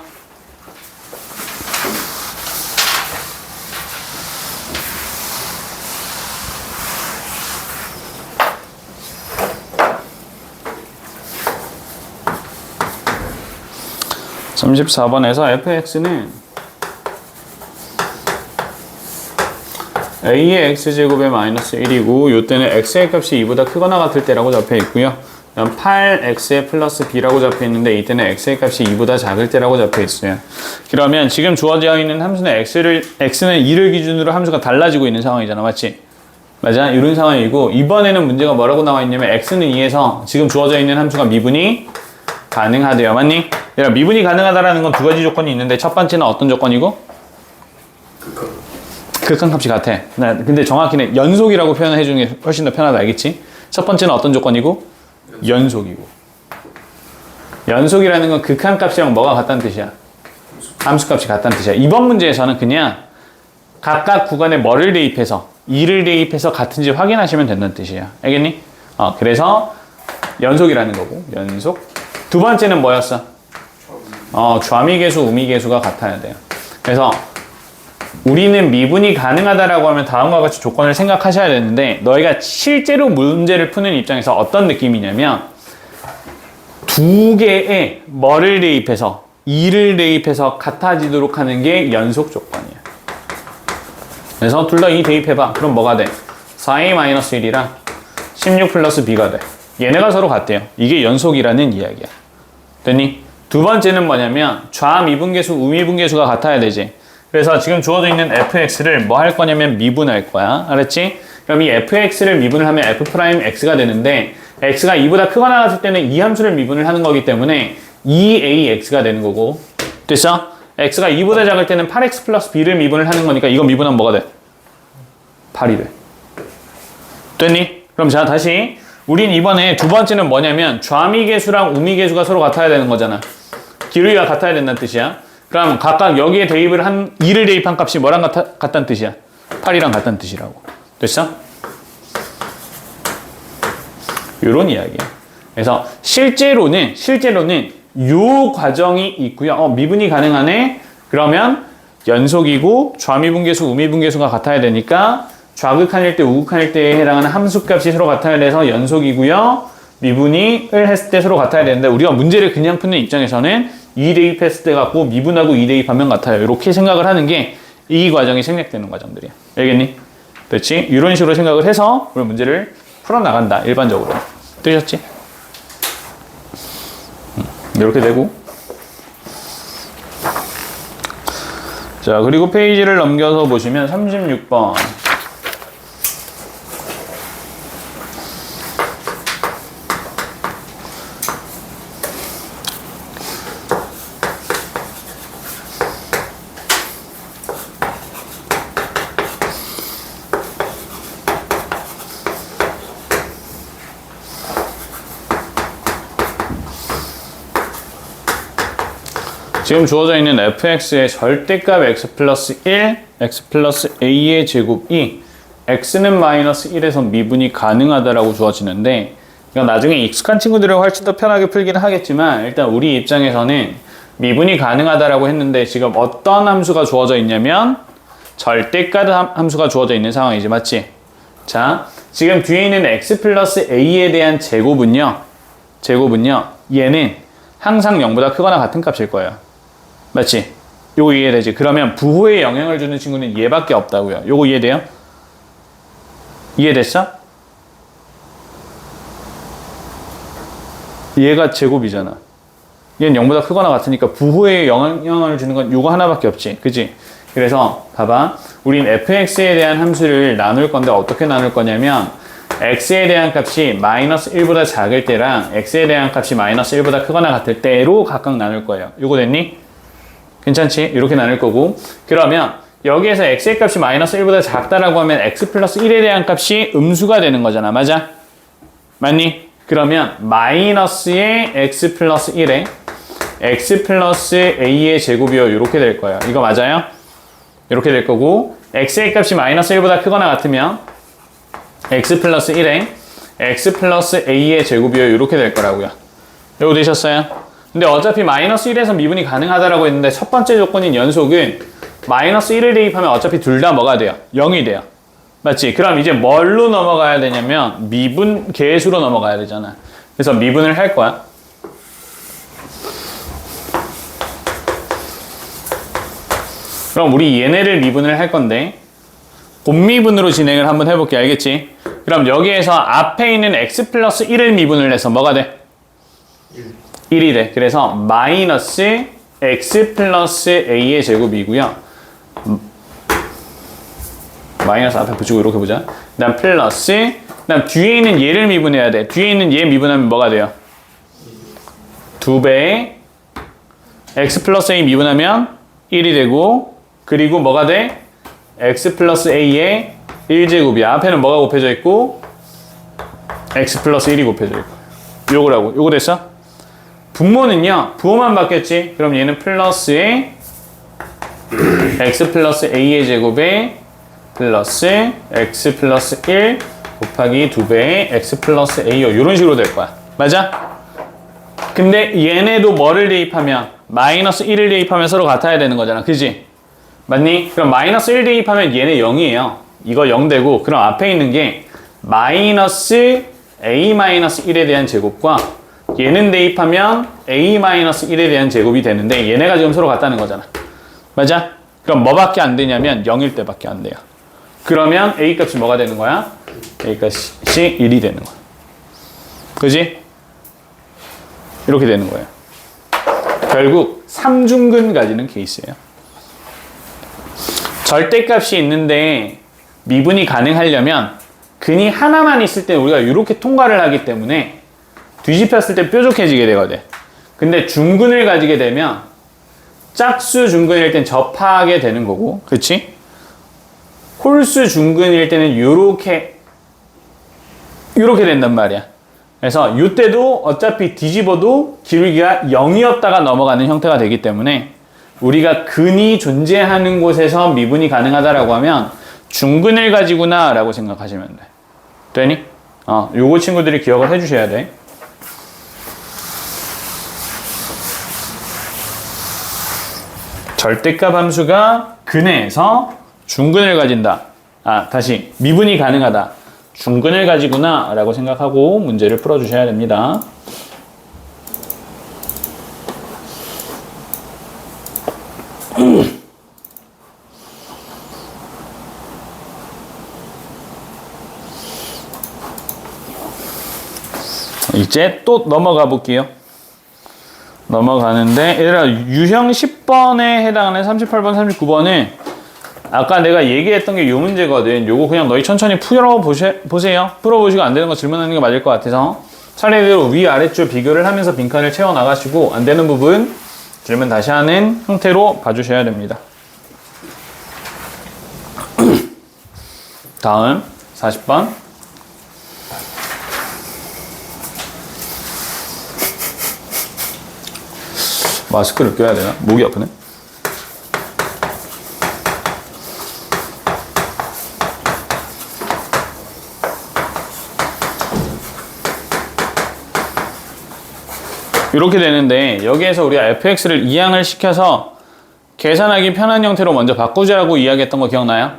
(34번에서) fx는 a의 x제곱의 마이너스 1이고 요때는 x의 값이 2보다 크거나 같을 때라고 잡혀 있고요. 8x의 플러스 b라고 잡혀 있는데 이때는 x의 값이 2보다 작을 때라고 잡혀 있어요. 그러면 지금 주어져 있는 함수는 x는 2를 기준으로 함수가 달라지고 있는 상황이잖아. 맞지? 맞아? 이런 상황이고 이번에는 문제가 뭐라고 나와 있냐면 x는 2에서 지금 주어져 있는 함수가 미분이 가능하대요. 맞니? 얘들아, 미분이 가능하다라는 건 두 가지 조건이 있는데 첫 번째는 어떤 조건이고? 극한값이 같아. 근데 정확히는 연속이라고 표현을 해주는 게 훨씬 더 편하다. 알겠지? 첫 번째는 어떤 조건이고? 연속이고. 연속이라는 건 극한값이랑 뭐가 같다는 뜻이야? 함수값이 같다는 뜻이야. 이번 문제에서는 그냥 각각 구간에 뭐를 대입해서 2를 대입해서 같은지 확인하시면 된다는 뜻이야. 알겠니? 그래서 연속이라는 거고. 연속. 두 번째는 뭐였어? 좌미계수, 우미계수가 같아야 돼요. 그래서 우리는 미분이 가능하다라고 하면 다음과 같이 조건을 생각하셔야 되는데 너희가 실제로 문제를 푸는 입장에서 어떤 느낌이냐면 두 개의 뭐를 대입해서 2를 대입해서 같아지도록 하는 게 연속 조건이야. 그래서 둘 다 2 대입해봐. 그럼 뭐가 돼? 4a-1이랑 16 플러스 b가 돼. 얘네가 서로 같대요. 이게 연속이라는 이야기야. 됐니? 두 번째는 뭐냐면 좌미분계수, 우미분계수가 같아야 되지. 그래서 지금 주어져 있는 fx를 뭐 할 거냐면 미분할 거야. 알았지? 그럼 이 fx를 미분을 하면 f'x가 되는데 x가 2보다 크거나 같을 때는 이 함수를 미분을 하는 거기 때문에 2ax가 되는 거고. 됐어? x가 2보다 작을 때는 8x 플러스 b를 미분을 하는 거니까 이거 미분하면 뭐가 돼? 8이 돼. 됐니? 그럼 자 다시 우린 이번에 두 번째는 뭐냐면 좌미계수랑 우미계수가 서로 같아야 되는 거잖아. 기울기가 같아야 된다는 뜻이야. 그럼 각각 여기에 대입을 한 2를 대입한 값이 뭐랑 같다는 뜻이야? 8이랑 같다는 뜻이라고. 됐어? 요런 이야기야. 그래서 실제로는 요 과정이 있고요. 미분이 가능하네. 그러면 연속이고 좌미분계수, 우미분계수가 같아야 되니까 좌극한일 때, 우극한일 때에 해당하는 함수값이 서로 같아야 돼서 연속이고요. 미분을 했을 때 서로 같아야 되는데 우리가 문제를 그냥 푸는 입장에서는 2 대입했을 때 같고 미분하고 2 대입하면 같아요. 이렇게 생각을 하는 게 이 과정이 생략되는 과정들이야. 알겠니? 그렇지? 이런 식으로 생각을 해서 우리 문제를 풀어나간다. 일반적으로. 되셨지? 이렇게 되고 자 그리고 페이지를 넘겨서 보시면 36번 지금 주어져 있는 fx의 절대값 x 플러스 1, x 플러스 a의 제곱이 x는 마이너스 1에서 미분이 가능하다라고 주어지는데 이건 나중에 익숙한 친구들은 훨씬 더 편하게 풀기는 하겠지만 일단 우리 입장에서는 미분이 가능하다라고 했는데 지금 어떤 함수가 주어져 있냐면 절대값 함수가 주어져 있는 상황이지. 맞지? 자, 지금 뒤에 있는 x 플러스 a에 대한 제곱은요 얘는 항상 0보다 크거나 같은 값일 거예요. 맞지? 요거 이해되지? 그러면 부호에 영향을 주는 친구는 얘밖에 없다고요. 요거 이해돼요? 이해됐어? 얘가 제곱이잖아. 얘는 0보다 크거나 같으니까 부호에 영향을 주는 건 요거 하나밖에 없지. 그치? 그래서 봐봐. 우린 fx에 대한 함수를 나눌 건데 어떻게 나눌 거냐면 x에 대한 값이 마이너스 1보다 작을 때랑 x에 대한 값이 마이너스 1보다 크거나 같을 때로 각각 나눌 거예요. 요거 됐니? 괜찮지? 이렇게 나눌 거고 그러면 여기에서 x의 값이 마이너스 1보다 작다라고 하면 x 플러스 1에 대한 값이 음수가 되는 거잖아. 맞아? 맞니? 그러면 마이너스의 x 플러스 1에 x 플러스 a의 제곱이요. 이렇게 될 거예요. 이거 맞아요? 이렇게 될 거고 x의 값이 마이너스 1보다 크거나 같으면 x 플러스 1에 x 플러스 a의 제곱이요. 이렇게 될 거라고요. 이거 되셨어요? 근데 어차피 마이너스 1에서 미분이 가능하다라고 했는데 첫 번째 조건인 연속은 마이너스 1을 대입하면 어차피 둘 다 뭐가 돼요? 0이 돼요. 맞지? 그럼 이제 뭘로 넘어가야 되냐면 미분 계수로 넘어가야 되잖아. 그래서 미분을 할 거야. 그럼 우리 얘네를 미분을 할 건데 곱미분으로 진행을 한번 해볼게. 알겠지? 그럼 여기에서 앞에 있는 x 플러스 1을 미분을 해서 뭐가 돼? 1이 돼. 그래서 마이너스 x 플러스 a의 제곱이고요. 마이너스 앞에 붙이고 이렇게 보자. 그 다음 플러스, 그 다음 뒤에 있는 얘를 미분해야 돼. 뒤에 있는 얘 미분하면 뭐가 돼요? 2배의 x 플러스 a 미분하면 1이 되고, 그리고 뭐가 돼? x 플러스 a의 1제곱이야. 앞에는 뭐가 곱해져 있고 x 플러스 1이 곱해져 있고. 요거라고. 요거 됐어? 분모는요. 부호만 바뀌었지. 그럼 얘는 플러스에 x 플러스 a의 제곱에 플러스 x 플러스 1 곱하기 2배의 x 플러스 a요. 이런 식으로 될 거야. 맞아? 근데 얘네도 뭐를 대입하면 마이너스 1을 대입하면 서로 같아야 되는 거잖아. 그지? 맞니? 그럼 마이너스 1 대입하면 얘네 0이에요. 이거 0 되고, 그럼 앞에 있는 게 마이너스 a 마이너스 1에 대한 제곱과 얘는 대입하면 a 마이너스 1에 대한 제곱이 되는데 얘네가 지금 서로 같다는 거잖아. 맞아? 그럼 뭐밖에 안 되냐면 0일 때밖에 안 돼요. 그러면 a 값이 뭐가 되는 거야? a 값이 1이 되는 거야. 그지? 이렇게 되는 거예요. 결국 3중근 가지는 케이스예요. 절대값이 있는데 미분이 가능하려면 근이 하나만 있을 때 우리가 이렇게 통과를 하기 때문에 뒤집혔을 때 뾰족해지게 되거든. 근데 중근을 가지게 되면 짝수 중근일 땐 접하게 되는 거고, 그치? 홀수 중근일 때는 요렇게 된단 말이야. 그래서 이때도 어차피 뒤집어도 기울기가 0이었다가 넘어가는 형태가 되기 때문에 우리가 근이 존재하는 곳에서 미분이 가능하다라고 하면 중근을 가지구나 라고 생각하시면 돼. 되니? 요거 친구들이 기억을 해주셔야 돼. 절대값 함수가 근에서 중근을 가진다. 다시 미분이 가능하다. 중근을 가지구나 라고 생각하고 문제를 풀어주셔야 됩니다. 이제 또 넘어가 볼게요. 넘어가는데 얘들아 유형 10번에 해당하는 38번, 39번은 아까 내가 얘기했던 게 요 문제거든. 요거 그냥 너희 천천히 풀어보세요. 풀어보시고 안 되는 거 질문하는 게 맞을 것 같아서 차례대로 위아래쪽 비교를 하면서 빈칸을 채워나가시고 안 되는 부분 질문 다시 하는 형태로 봐주셔야 됩니다. 다음 40번. 마스크를 껴야 되나? 목이 아프네. 이렇게 되는데 여기에서 우리가 fx를 이항을 시켜서 계산하기 편한 형태로 먼저 바꾸자고 이야기했던 거 기억나요?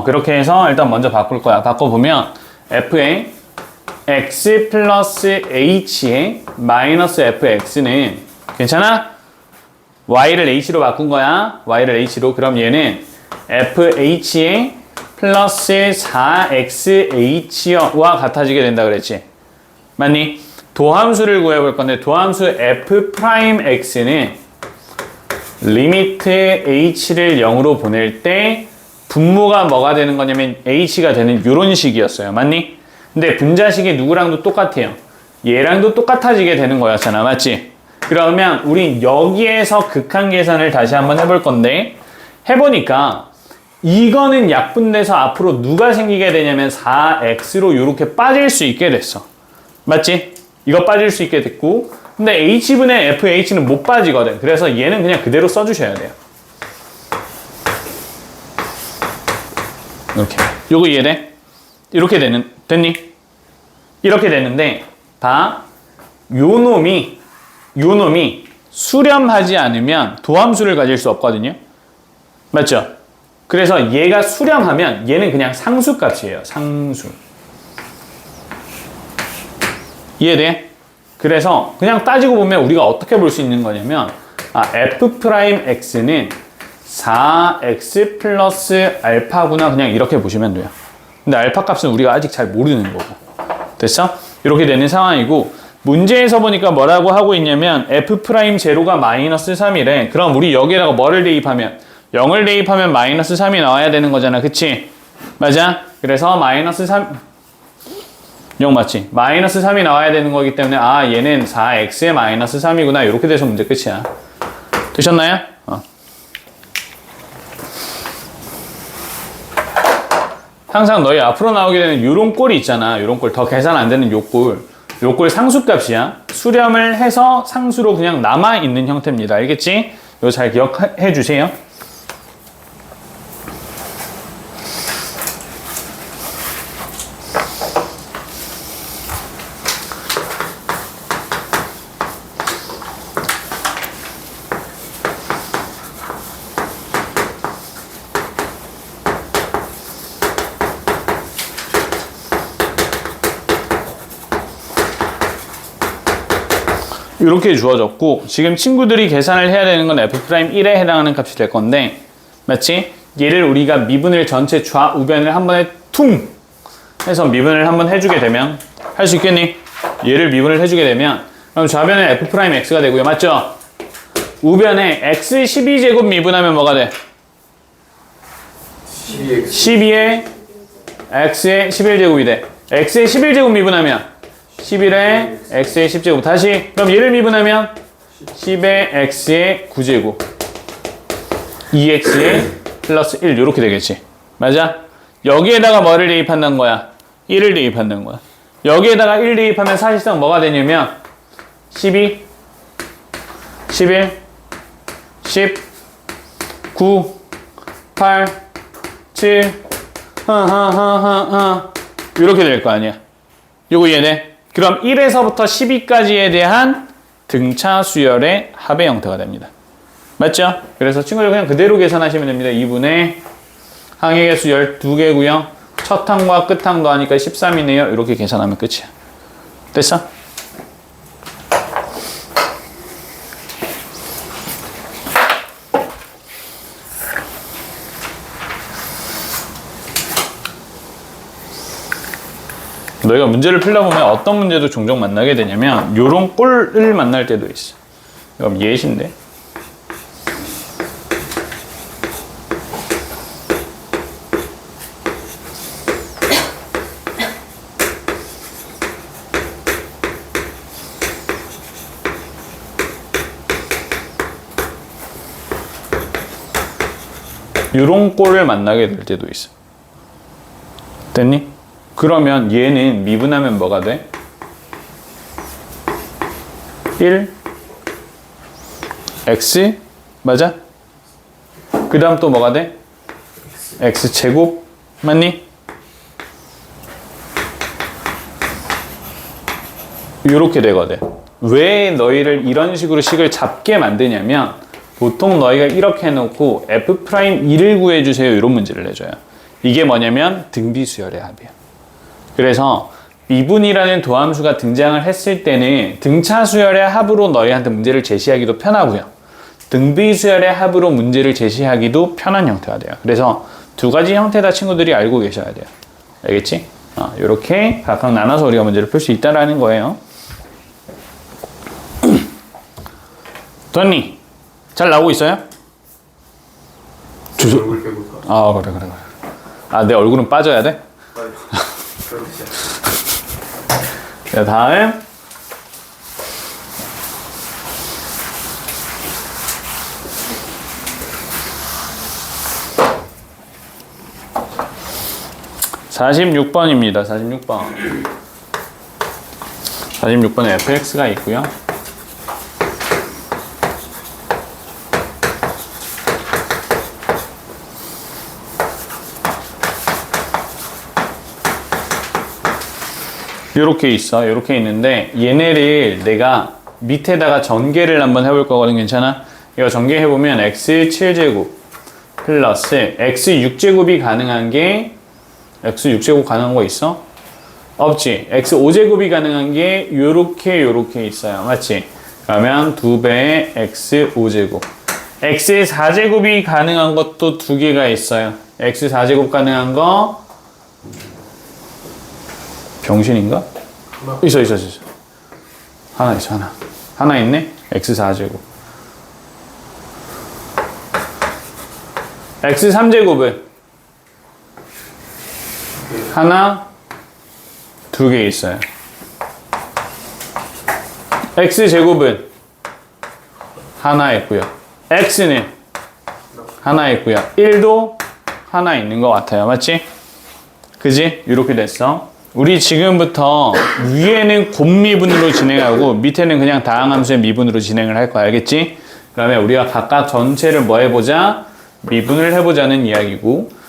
그렇게 해서 일단 먼저 바꿀 거야. 바꿔보면 f의 x 플러스 h의 마이너스 fx는 괜찮아? y를 h로 바꾼 거야. y를 h로. 그럼 얘는 fh의 플러스 4xh와 같아지게 된다 그랬지. 맞니? 도함수를 구해볼 건데 도함수 f'x는 리미트 h를 0으로 보낼 때 분모가 뭐가 되는 거냐면 h가 되는 이런 식이었어요. 맞니? 근데 분자식이 누구랑도 똑같아요. 얘랑도 똑같아지게 되는 거였잖아. 맞지? 그러면 우리 여기에서 극한 계산을 다시 한번 해볼 건데 해보니까 이거는 약분돼서 앞으로 누가 생기게 되냐면 4x로 이렇게 빠질 수 있게 됐어. 맞지? 이거 빠질 수 있게 됐고, 근데 h분의 fh는 못 빠지거든. 그래서 얘는 그냥 그대로 써주셔야 돼요. 이렇게. 요거 이해돼? 이렇게 됐니? 이렇게 되는데, 요 놈이 수렴하지 않으면 도함수를 가질 수 없거든요. 맞죠? 그래서 얘가 수렴하면 얘는 그냥 상수값이에요. 상수. 이해돼? 그래서 그냥 따지고 보면 우리가 어떻게 볼 수 있는 거냐면 f'x는 4x 플러스 알파구나 그냥 이렇게 보시면 돼요. 근데 알파 값은 우리가 아직 잘 모르는 거고. 됐어? 이렇게 되는 상황이고 문제에서 보니까 뭐라고 하고 있냐면 f'0가 마이너스 3이래. 그럼 우리 여기에다가 뭐를 대입하면 0을 대입하면 마이너스 3이 나와야 되는 거잖아. 그치? 맞아? 그래서 마이너스 3 0 맞지? 마이너스 3이 나와야 되는 거기 때문에 얘는 4x의 마이너스 3이구나. 이렇게 돼서 문제 끝이야. 되셨나요? 항상 너희 앞으로 나오게 되는 요런 꼴이 있잖아. 요런 꼴. 더 계산 안 되는 요 꼴. 요 꼴 상수값이야. 수렴을 해서 상수로 그냥 남아있는 형태입니다. 알겠지? 이거 잘 기억해 주세요. 이렇게 주어졌고 지금 친구들이 계산을 해야 되는 건 f'1에 해당하는 값이 될 건데 맞지? 얘를 우리가 미분을 전체 좌우변을 한 번에 퉁 해서 미분을 한번 해주게 되면 할 수 있겠니? 얘를 미분을 해주게 되면 그럼 좌변은 f'x가 되고요. 맞죠? 우변에 x 12제곱 미분하면 뭐가 돼? 12에 x의 11제곱이 돼. x의 11제곱 미분하면 11에 x의 10제곱. 다시 그럼 얘를 미분하면 10의 x의 9제곱 2x의 플러스 1 이렇게 되겠지. 맞아? 여기에다가 뭐를 대입한다는 거야? 1을 대입한다는 거야. 여기에다가 1 대입하면 사실상 뭐가 되냐면 12 11 10 9 8 7 이렇게 될 거 아니야. 요거 이해돼? 그럼 1에서부터 12까지에 대한 등차 수열의 합의 형태가 됩니다. 맞죠? 그래서 친구들 그냥 그대로 계산하시면 됩니다. 2분의 항의 개수 12개고요. 첫 항과 끝 항 더하니까 13이네요. 이렇게 계산하면 끝이야. 됐어? 너희가 문제를 풀다 보면 어떤 문제도 종종 만나게 되냐면 요런 꼴을 만날 때도 있어. 그럼 예시인데. 요런 꼴을 만나게 될 때도 있어. 됐니? 그러면 얘는 미분하면 뭐가 돼? 1 x 맞아? 그 다음 또 뭐가 돼? x제곱 맞니? 이렇게 되거든. 왜 너희를 이런 식으로 식을 잡게 만드냐면 보통 너희가 이렇게 해놓고 f'1을 구해주세요 이런 문제를 내줘요. 이게 뭐냐면 등비수열의 합이야. 그래서 미분이라는 도함수가 등장을 했을 때는 등차수열의 합으로 너희한테 문제를 제시하기도 편하고요. 등비수열의 합으로 문제를 제시하기도 편한 형태가 돼요. 그래서 두 가지 형태 다 친구들이 알고 계셔야 돼요. 알겠지? 이렇게 각각 나눠서 우리가 문제를 풀 수 있다는 거예요. 됐니? 잘 나오고 있어요? 얼굴 빼볼까? 그래. 내 얼굴은 빠져야 돼? 자, 다음. (46번입니다) 46번. 46번에 fx가 있고요. 요렇게 있어. 요렇게 있는데 얘네를 내가 밑에다가 전개를 한번 해볼 거거든. 괜찮아? 이거 전개해보면 x 7제곱 플러스 x 6제곱이 가능한 게 x 6제곱 가능한 거 있어? 없지. x 5제곱이 가능한 게 요렇게 있어요. 맞지? 그러면 2배의 x 5제곱. x 4제곱이 가능한 것도 2개가 있어요. x 4제곱 가능한 거 병신인가? 있어. 하나 있어, 하나. 하나 있네? x 4제곱. x 3제곱은 하나, 2개 있어요. x 제곱은 하나 있고요. x는 하나 있고요. 1도 하나 있는 것 같아요. 맞지? 그지? 이렇게 됐어. 우리 지금부터 위에는 곱미분으로 진행하고 밑에는 그냥 다항함수의 미분으로 진행을 할 거야. 알겠지? 그러면 우리가 각각 전체를 뭐 해보자? 미분을 해보자는 이야기고,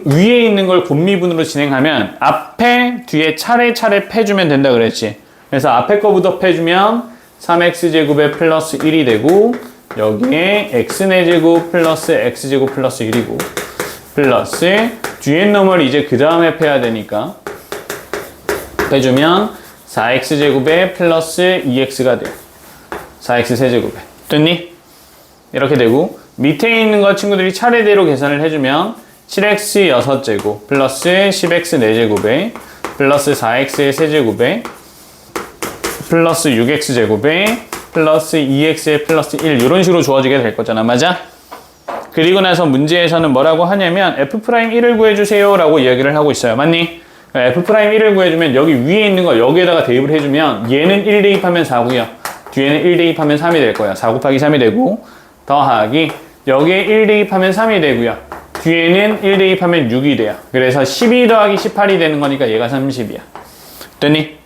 위에 있는 걸 곱미분으로 진행하면 앞에 뒤에 차례차례 패주면 된다 그랬지. 그래서 앞에 거부터 패주면 3x제곱에 플러스 1이 되고, 여기에 x제곱 플러스 x제곱 플러스 1이고, 플러스 뒤에 놈을 이제 그 다음에 패야 되니까 빼주면 4x제곱에 플러스 2x가 돼요. 4x 세제곱에. 됐니? 이렇게 되고, 밑에 있는 거 친구들이 차례대로 계산을 해주면 7x 6제곱 플러스 10x 4제곱에 플러스 4x의 세제곱에 플러스 6x제곱에 플러스 2x의 플러스 1 이런 식으로 주어지게 될 거잖아. 맞아? 그리고 나서 문제에서는 뭐라고 하냐면 f'1을 구해주세요 라고 이야기를 하고 있어요. 맞니? f'1을 구해주면 여기 위에 있는 거 여기에다가 대입을 해주면 얘는 1 대입하면 4고요. 뒤에는 1 대입하면 3이 될 거야. 4 곱하기 3이 되고 더하기 여기에 1 대입하면 3이 되고요. 뒤에는 1 대입하면 6이 돼요. 그래서 12 더하기 18이 되는 거니까 얘가 30이야. 됐니?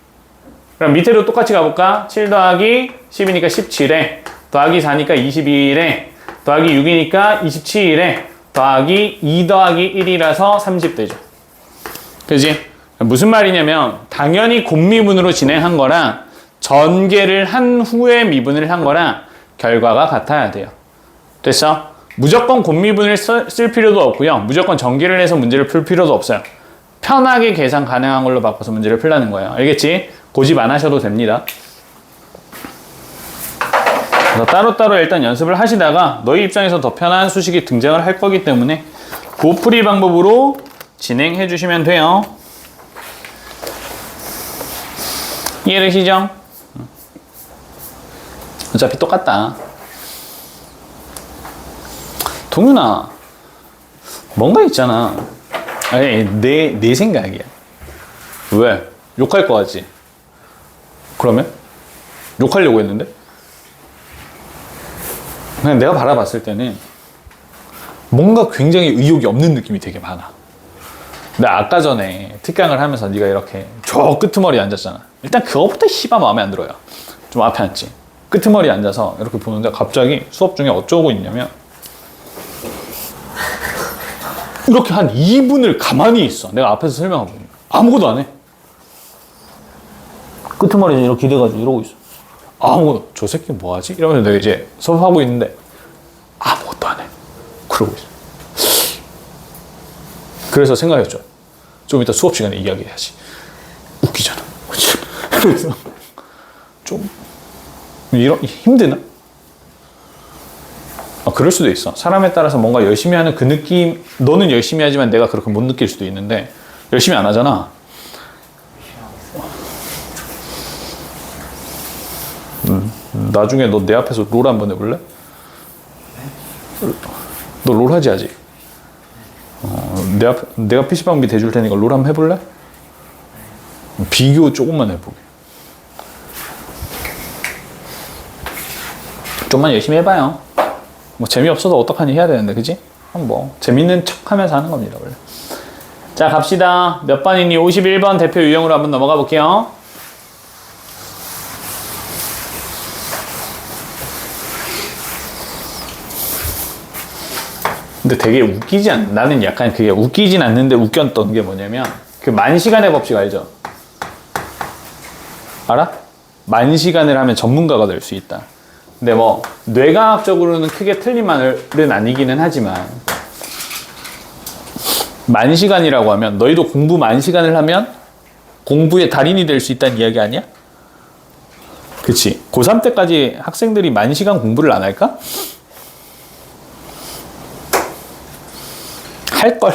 그럼 밑에도 똑같이 가볼까? 7 더하기 10이니까 17에 더하기 4니까 22에 더하기 6이니까 27에 더하기 2 더하기 1이라서 30 되죠. 그지? 무슨 말이냐면 당연히 곱미분으로 진행한 거랑 전개를 한 후에 미분을 한 거랑 결과가 같아야 돼요. 됐어? 무조건 곱미분을 쓸 필요도 없고요. 무조건 전개를 해서 문제를 풀 필요도 없어요. 편하게 계산 가능한 걸로 바꿔서 문제를 풀라는 거예요. 알겠지? 고집 안 하셔도 됩니다. 그래서 따로따로 일단 연습을 하시다가 너희 입장에서 더 편한 수식이 등장을 할 거기 때문에 고풀이 방법으로 진행해 주시면 돼요. 이해되시죠? 어차피 똑같다. 동윤아, 뭔가 있잖아. 아니, 내 생각이야. 왜? 욕할 거 같지? 그러면? 욕하려고 했는데? 그냥 내가 바라봤을 때는 뭔가 굉장히 의욕이 없는 느낌이 되게 많아. 나 아까 전에 특강을 하면서 네가 이렇게 저 끄트머리에 앉았잖아. 일단 그거부터 씨발 마음에 안 들어요. 좀 앞에 앉지. 끄트머리에 앉아서 이렇게 보는데 갑자기 수업 중에 어쩌고 있냐면 이렇게 한 2분을 가만히 있어. 내가 앞에서 설명하고 아무것도 안 해. 끄트머리에 이렇게 돼가지고 이러고 있어. 아무것도. 저 새끼 뭐하지? 이러면서 내가 이제 수업하고 있는데 아무것도 안 해. 그러고 있어. 그래서 생각했죠. 좀 이따 수업 시간에 이야기해야지. 웃기잖아. 그래서 좀 힘드나? 그럴 수도 있어. 사람에 따라서 뭔가 열심히 하는 그 느낌, 너는 열심히 하지만 내가 그렇게 못 느낄 수도 있는데 열심히 안 하잖아. 나중에 너 내 앞에서 롤 한번 해볼래? 너 롤 하지 아직? 내가 PC방비 대줄 테니까 롤 한번 해볼래? 비교 조금만 해보게. 좀만 열심히 해봐요. 뭐 재미없어도 어떡하니 해야 되는데, 그지? 뭐 재밌는 척 하면서 하는 겁니다, 원래. 자, 갑시다. 몇 번이니? 51번 대표 유형으로 한번 넘어가 볼게요. 근데 되게 웃기지 않, 나는 약간 그게 웃기진 않는데 웃겼던 게 뭐냐면, 그 만시간의 법칙 알죠? 알아? 만시간을 하면 전문가가 될 수 있다. 근데 뭐, 뇌과학적으로는 크게 틀린 말은 아니기는 하지만, 만시간이라고 하면, 너희도 공부 만시간을 하면, 공부의 달인이 될 수 있다는 이야기 아니야? 그치. 고3 때까지 학생들이 만시간 공부를 안 할까? 할걸.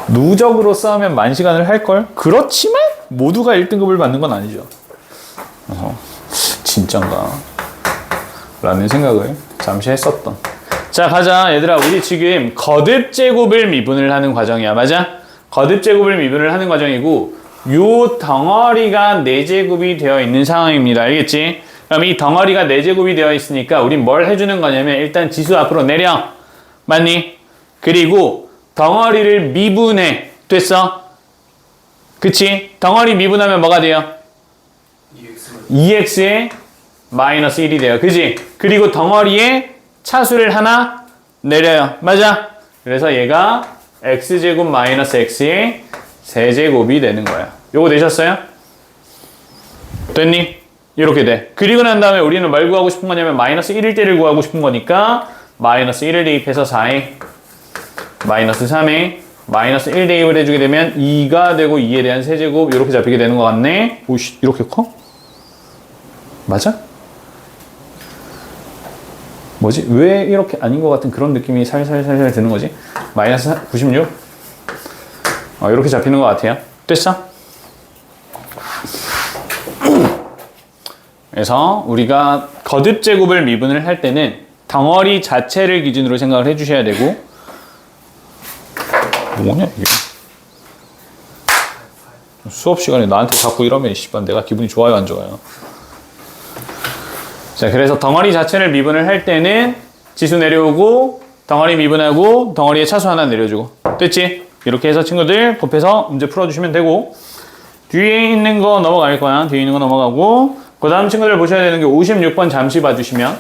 누적으로 싸우면 만시간을 할걸? 그렇지만 모두가 1등급을 받는 건 아니죠. 진짠가? 라는 생각을 잠시 했었던. 자, 가자. 얘들아, 우리 지금 거듭제곱을 미분을 하는 과정이야. 맞아? 거듭제곱을 미분을 하는 과정이고, 요 덩어리가 4제곱이 되어 있는 상황입니다. 알겠지? 그럼 이 덩어리가 4제곱이 되어 있으니까 우린 뭘 해주는 거냐면 일단 지수 앞으로 내려. 맞니? 그리고 덩어리를 미분해. 됐어? 그치? 덩어리 미분하면 뭐가 돼요? 2x에 마이너스 1이 돼요. 그치? 그리고 덩어리에 차수를 하나 내려요. 맞아? 그래서 얘가 x제곱 마이너스 x의 세제곱이 되는 거야. 요거 되셨어요? 됐니? 이렇게 돼. 그리고 난 다음에 우리는 뭘 구하고 싶은 거냐면 마이너스 1일 때를 구하고 싶은 거니까 마이너스 1을 대입해서 4에 마이너스 3에 마이너스 1 대입을 해주게 되면 2가 되고 2에 대한 세제곱 이렇게 잡히게 되는 것 같네. 오씨, 이렇게 커? 맞아? 뭐지? 왜 이렇게 아닌 것 같은 그런 느낌이 살살살살 드는 거지? 마이너스 96? 이렇게 잡히는 것 같아요. 됐어? 그래서 우리가 거듭제곱을 미분을 할 때는 덩어리 자체를 기준으로 생각을 해주셔야 되고, 뭐냐 이게? 수업 시간에 나한테 자꾸 이러면 씨발 내가 기분이 좋아요 안 좋아요? 자, 그래서 덩어리 자체를 미분을 할 때는 지수 내려오고 덩어리 미분하고 덩어리에 차수 하나 내려주고. 됐지? 이렇게 해서 친구들 곱해서 문제 풀어주시면 되고, 뒤에 있는 거 넘어갈 거야. 뒤에 있는 거 넘어가고, 그 다음 친구들 보셔야 되는 게 56번 잠시 봐주시면,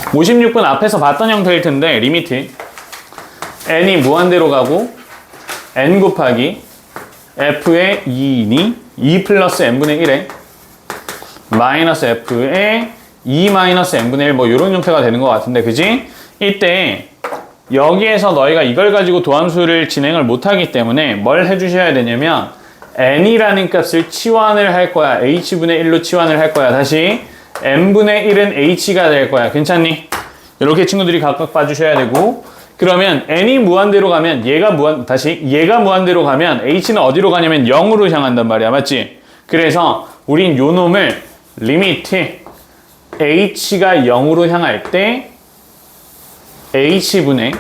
56번 앞에서 봤던 형태일 텐데 리미트 n이 무한대로 가고 n 곱하기 f의 2이니 2 플러스 n분의 1에 마이너스 f의 2 마이너스 n분의 1 뭐 이런 형태가 되는 것 같은데, 그지? 이때 여기에서 너희가 이걸 가지고 도함수를 진행을 못하기 때문에 뭘 해주셔야 되냐면 n이라는 값을 치환을 할 거야. h분의 1로 치환을 할 거야. 다시 n분의 1은 h가 될 거야. 괜찮니? 이렇게 친구들이 각각 봐주셔야 되고, 그러면 n이 무한대로 가면 얘가 무한대로 가면 h는 어디로 가냐면 0으로 향한단 말이야. 맞지? 그래서 우린 요 놈을 리미트 h가 0으로 향할 때 h분의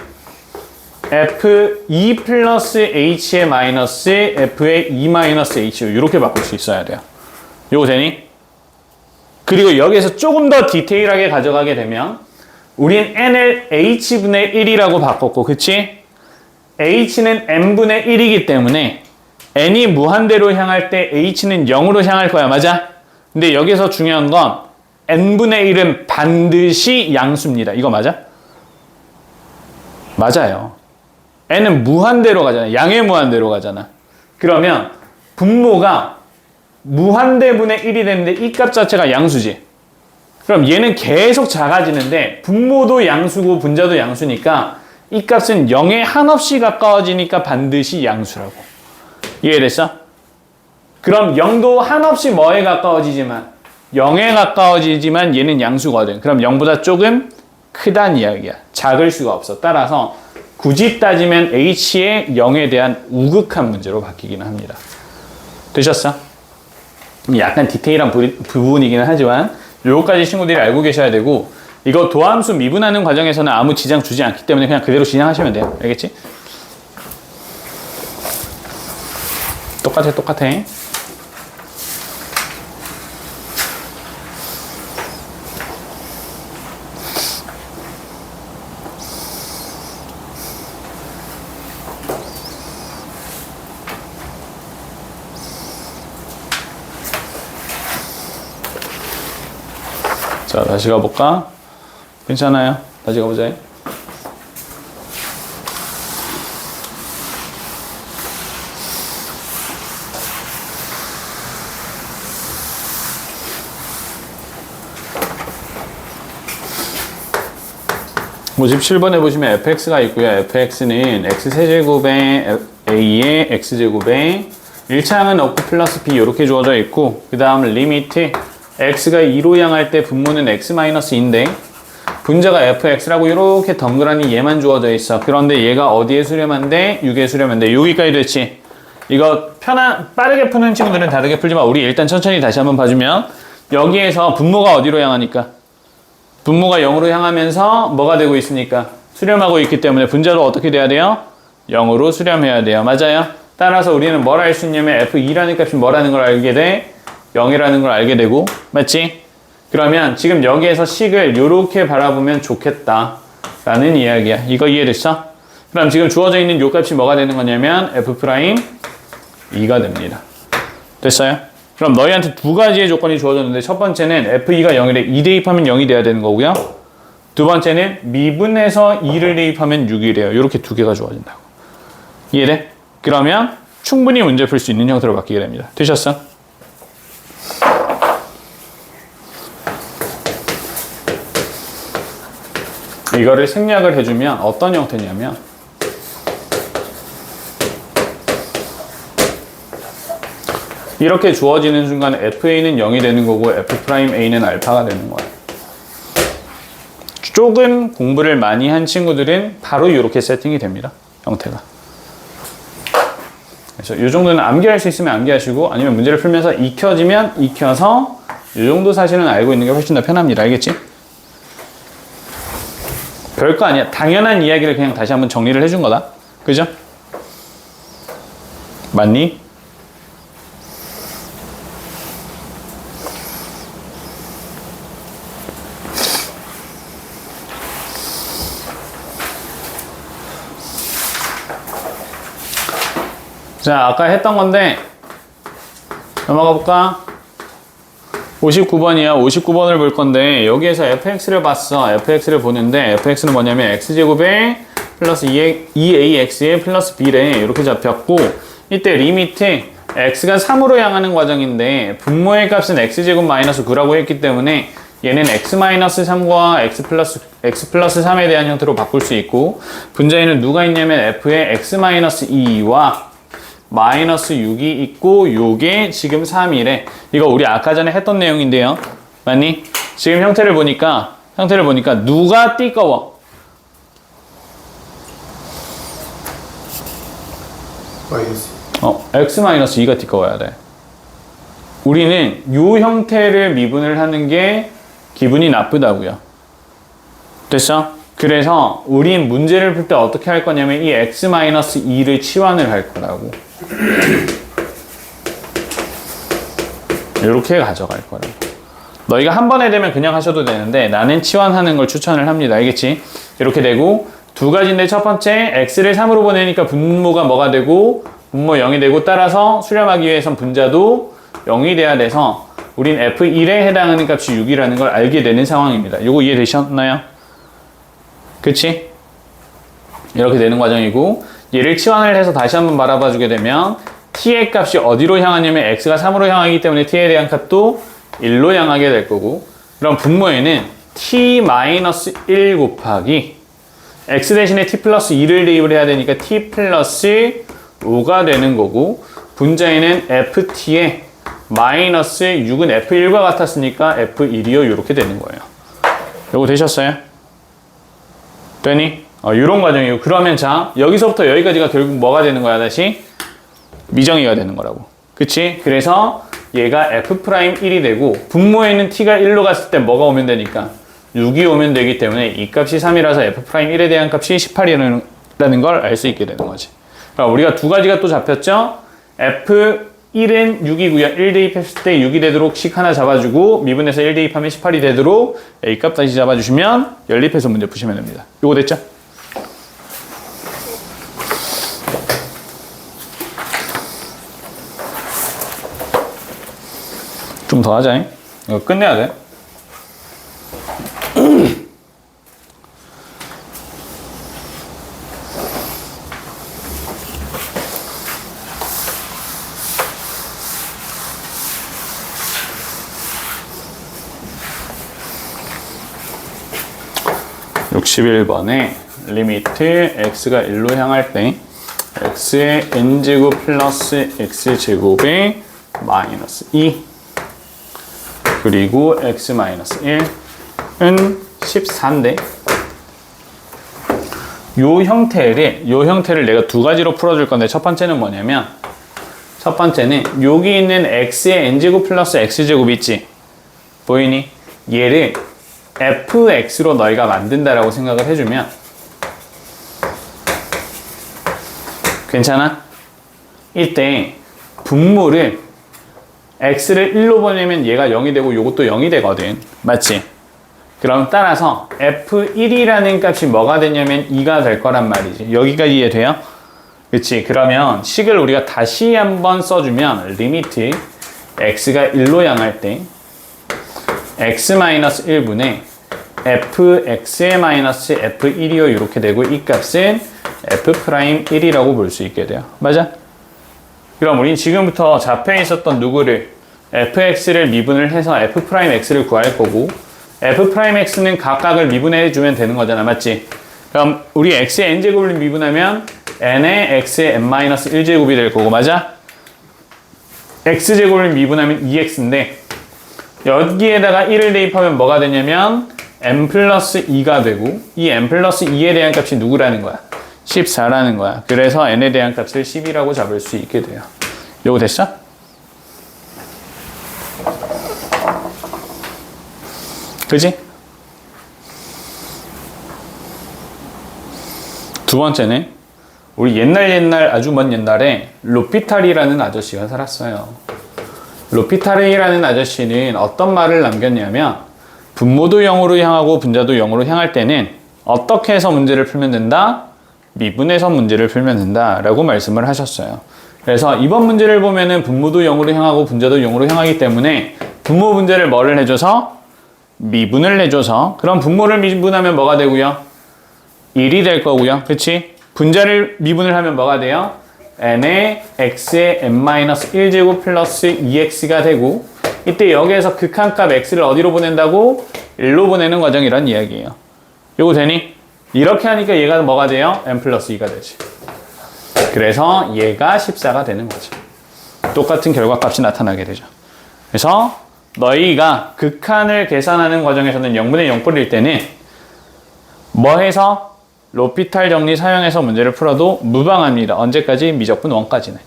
f2 플러스 h의 마이너스 f의 2 마이너스 h로 이렇게 바꿀 수 있어야 돼요. 요거 되니? 그리고 여기에서 조금 더 디테일하게 가져가게 되면 우린 n을 h분의 1이라고 바꿨고, 그치? h는 n분의 1이기 때문에 n이 무한대로 향할 때 h는 0으로 향할 거야. 맞아? 근데 여기서 중요한 건 n분의 1은 반드시 양수입니다. 이거 맞아? 맞아요. n은 무한대로 가잖아. 양의 무한대로 가잖아. 그러면 분모가 무한대분의 1이 되는데 이 값 자체가 양수지. 그럼 얘는 계속 작아지는데 분모도 양수고 분자도 양수니까 이 값은 0에 한없이 가까워지니까 반드시 양수라고. 이해됐어? 그럼 0도 한없이 뭐에 가까워지지만 0에 가까워지지만 얘는 양수거든. 그럼 0보다 조금 크단 이야기야. 작을 수가 없어. 따라서 굳이 따지면 h의 0에 대한 우극한 문제로 바뀌기는 합니다. 되셨어? 약간 디테일한 부분이기는 하지만 요거까지 친구들이 알고 계셔야 되고, 이거 도함수 미분하는 과정에서는 아무 지장 주지 않기 때문에 그냥 그대로 진행하시면 돼요. 알겠지? 똑같아. 자, 다시 가볼까? 괜찮아요? 다시 가보자. 57번에 보시면 fx가 있고요. fx는 x세제곱에 a의 x제곱에 1차항은 없고 플러스 b 이렇게 주어져 있고, 그 다음 리미트 x가 2로 향할 때 분모는 x-2인데 분자가 fx라고 이렇게 덩그러니 얘만 주어져 있어. 그런데 얘가 어디에 수렴한데? 6에 수렴한데. 여기까지 됐지? 이거 빠르게 푸는 친구들은 다르게 풀지만 우리 일단 천천히 다시 한번 봐주면, 여기에서 분모가 어디로 향하니까? 분모가 0으로 향하면서 뭐가 되고 있으니까? 수렴하고 있기 때문에 분자도 어떻게 돼야 돼요? 0으로 수렴해야 돼요. 맞아요? 따라서 우리는 뭘 알 수 있냐면 f2라는 값이 뭐라는 걸 알게 돼? 0이라는 걸 알게 되고, 맞지? 그러면 지금 여기에서 식을 이렇게 바라보면 좋겠다 라는 이야기야. 이거 이해됐어? 그럼 지금 주어져 있는 요 값이 뭐가 되는 거냐면 f'2가 됩니다. 됐어요? 그럼 너희한테 두 가지의 조건이 주어졌는데, 첫 번째는 f2가 0이래. 2 대입하면 0이 돼야 되는 거고요. 두 번째는 미분해서 2를 대입하면 6이래요. 이렇게 두 개가 주어진다고. 이해돼? 그러면 충분히 문제 풀 수 있는 형태로 바뀌게 됩니다. 되셨어? 이거를 생략을 해주면 어떤 형태냐면, 이렇게 주어지는 순간 FA는 0이 되는 거고 F'A는 알파가 되는 거예요. 조금 공부를 많이 한 친구들은 바로 이렇게 세팅이 됩니다. 형태가. 그래서 이 정도는 암기할 수 있으면 암기하시고, 아니면 문제를 풀면서 익혀지면 익혀서 이 정도 사실은 알고 있는 게 훨씬 더 편합니다. 알겠지? 별거 아니야. 당연한 이야기를 그냥 다시 한번 정리를 해준 거다. 그죠? 맞니? 자, 아까 했던 건데 넘어가 볼까? 59번이야. 59번을 볼 건데, 여기에서 fx를 봤어. fx를 보는데 fx는 뭐냐면 x제곱에 플러스 2ax에 플러스 b래. 이렇게 잡혔고, 이때 리미트 x가 3으로 향하는 과정인데 분모의 값은 x제곱 마이너스 9라고 했기 때문에 얘는 x-3과 x 플러스 3에 대한 형태로 바꿀 수 있고, 분자에는 누가 있냐면 f에 x-2와 마이너스 6이 있고, 요게 지금 3이래. 이거 우리 아까 전에 했던 내용인데요. 맞니? 지금 형태를 보니까 누가 띠꺼워? x-2가 띠꺼워야 돼. 우리는 요 형태를 미분을 하는 게 기분이 나쁘다고요. 됐어? 그래서 우린 문제를 풀 때 어떻게 할 거냐면 이 x-2를 치환을 할 거라고. 이렇게 가져갈 거라고. 너희가 한 번에 되면 그냥 하셔도 되는데 나는 치환하는 걸 추천을 합니다. 알겠지? 이렇게 되고, 두 가지인데 첫 번째 x를 3으로 보내니까 분모가 뭐가 되고 분모 0이 되고, 따라서 수렴하기 위해선 분자도 0이 돼야 돼서 우린 f1에 해당하는 값이 6이라는 걸 알게 되는 상황입니다. 요거 이해되셨나요? 그치? 이렇게 되는 과정이고, 얘를 치환을 해서 다시 한번 바라봐 주게 되면 t의 값이 어디로 향하냐면 x가 3으로 향하기 때문에 t에 대한 값도 1로 향하게 될 거고, 그럼 분모에는 t-1 곱하기 x 대신에 t 플러스 2를 대입을 해야 되니까 t 플러스 5가 되는 거고, 분자에는 ft에 마이너스 6은 f1과 같았으니까 f1이요. 이렇게 되는 거예요. 요거 되셨어요? 되니? 이런 과정이고, 그러면 자, 여기서부터 여기까지가 결국 뭐가 되는 거야? 다시 미정의가 되는 거라고. 그치? 그래서 얘가 f'1이 되고, 분모에는 t가 1로 갔을 때 뭐가 오면 되니까 6이 오면 되기 때문에 이 값이 3이라서 f'1에 대한 값이 18이라는 걸 알 수 있게 되는 거지. 그러니까 우리가 두 가지가 또 잡혔죠? f1은 6이고요. 1 대입했을 때 6이 되도록 식 하나 잡아주고, 미분해서 1 대입하면 18이 되도록 a 값 다시 잡아주시면 연립해서 문제 푸시면 됩니다. 요거 됐죠? 좀 더 하자. 이거 끝내야 돼. 11번에 리미트 x가 1로 향할 때 x의 n제곱 플러스 x제곱의 마이너스 2 그리고 x 마이너스 1은 14인데 요 형태를 내가 두 가지로 풀어줄 건데 첫 번째는 뭐냐면 첫 번째는 여기 있는 x의 n제곱 플러스 x제곱 있지? 보이니? 얘를 fx로 너희가 만든다라고 생각을 해주면 괜찮아? 이때 분모를 x를 1로 보내면 얘가 0이 되고 요것도 0이 되거든. 맞지? 그럼 따라서 f1이라는 값이 뭐가 되냐면 2가 될 거란 말이지. 여기까지 이해돼요? 그치? 그러면 식을 우리가 다시 한번 써주면 리미트 x가 1로 향할 때 x-1분의 fx의 마이너스 f1이요 이렇게 되고 이 값은 f'1이라고 볼 수 있게 돼요. 맞아? 그럼 우린 지금부터 좌표에 있었던 누구를 fx를 미분을 해서 f'x를 구할 거고 f'x는 각각을 미분해 주면 되는 거잖아. 맞지? 그럼 우리 x의 n제곱을 미분하면 n의 x의 n-1제곱이 될 거고 맞아? x제곱을 미분하면 2x인데 여기에다가 1을 대입하면 뭐가 되냐면 n 플러스 2가 되고 이 n 플러스 2에 대한 값이 누구라는 거야? 14라는 거야. 그래서 n에 대한 값을 10이라고 잡을 수 있게 돼요. 요거 됐어? 그지? 두 번째는 우리 옛날 아주 먼 옛날에 로피탈이라는 아저씨가 살았어요. 로피탈이라는 아저씨는 어떤 말을 남겼냐면 분모도 0으로 향하고 분자도 0으로 향할 때는 어떻게 해서 문제를 풀면 된다? 미분해서 문제를 풀면 된다 라고 말씀을 하셨어요. 그래서 이번 문제를 보면은 분모도 0으로 향하고 분자도 0으로 향하기 때문에 분모 분자를 뭐를 해줘서? 미분을 해줘서 그럼 분모를 미분하면 뭐가 되고요? 1이 될 거고요. 그치? 분자를 미분을 하면 뭐가 돼요? n의 x의 n-1제곱 플러스 2x가 되고 이때 여기에서 극한값 x를 어디로 보낸다고? 1로 보내는 과정이란 이야기예요. 요거 되니? 이렇게 하니까 얘가 뭐가 돼요? n 플러스 2가 되지. 그래서 얘가 14가 되는 거죠. 똑같은 결과값이 나타나게 되죠. 그래서 너희가 극한을 계산하는 과정에서는 0분의 0 뿌릴 때는 뭐 해서? 로피탈 정리 사용해서 문제를 풀어도 무방합니다. 언제까지? 미적분 1까지는.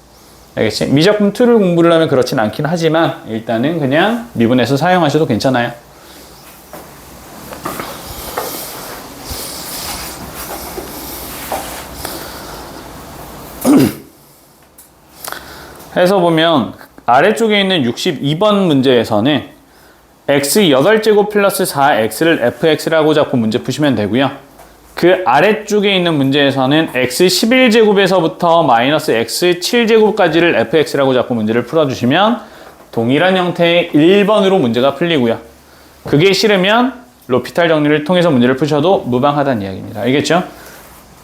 알겠지? 미적분 2를 공부를 하면 그렇진 않긴 하지만 일단은 그냥 미분해서 사용하셔도 괜찮아요. 해서 보면 아래쪽에 있는 62번 문제에서는 x 8제곱 플러스 4x를 fx라고 잡고 문제 푸시면 되고요. 그 아래쪽에 있는 문제에서는 x 11제곱에서부터 마이너스 x 7제곱까지를 fx라고 잡고 문제를 풀어주시면 동일한 형태의 1번으로 문제가 풀리고요. 그게 싫으면 로피탈 정리를 통해서 문제를 푸셔도 무방하다는 이야기입니다. 알겠죠?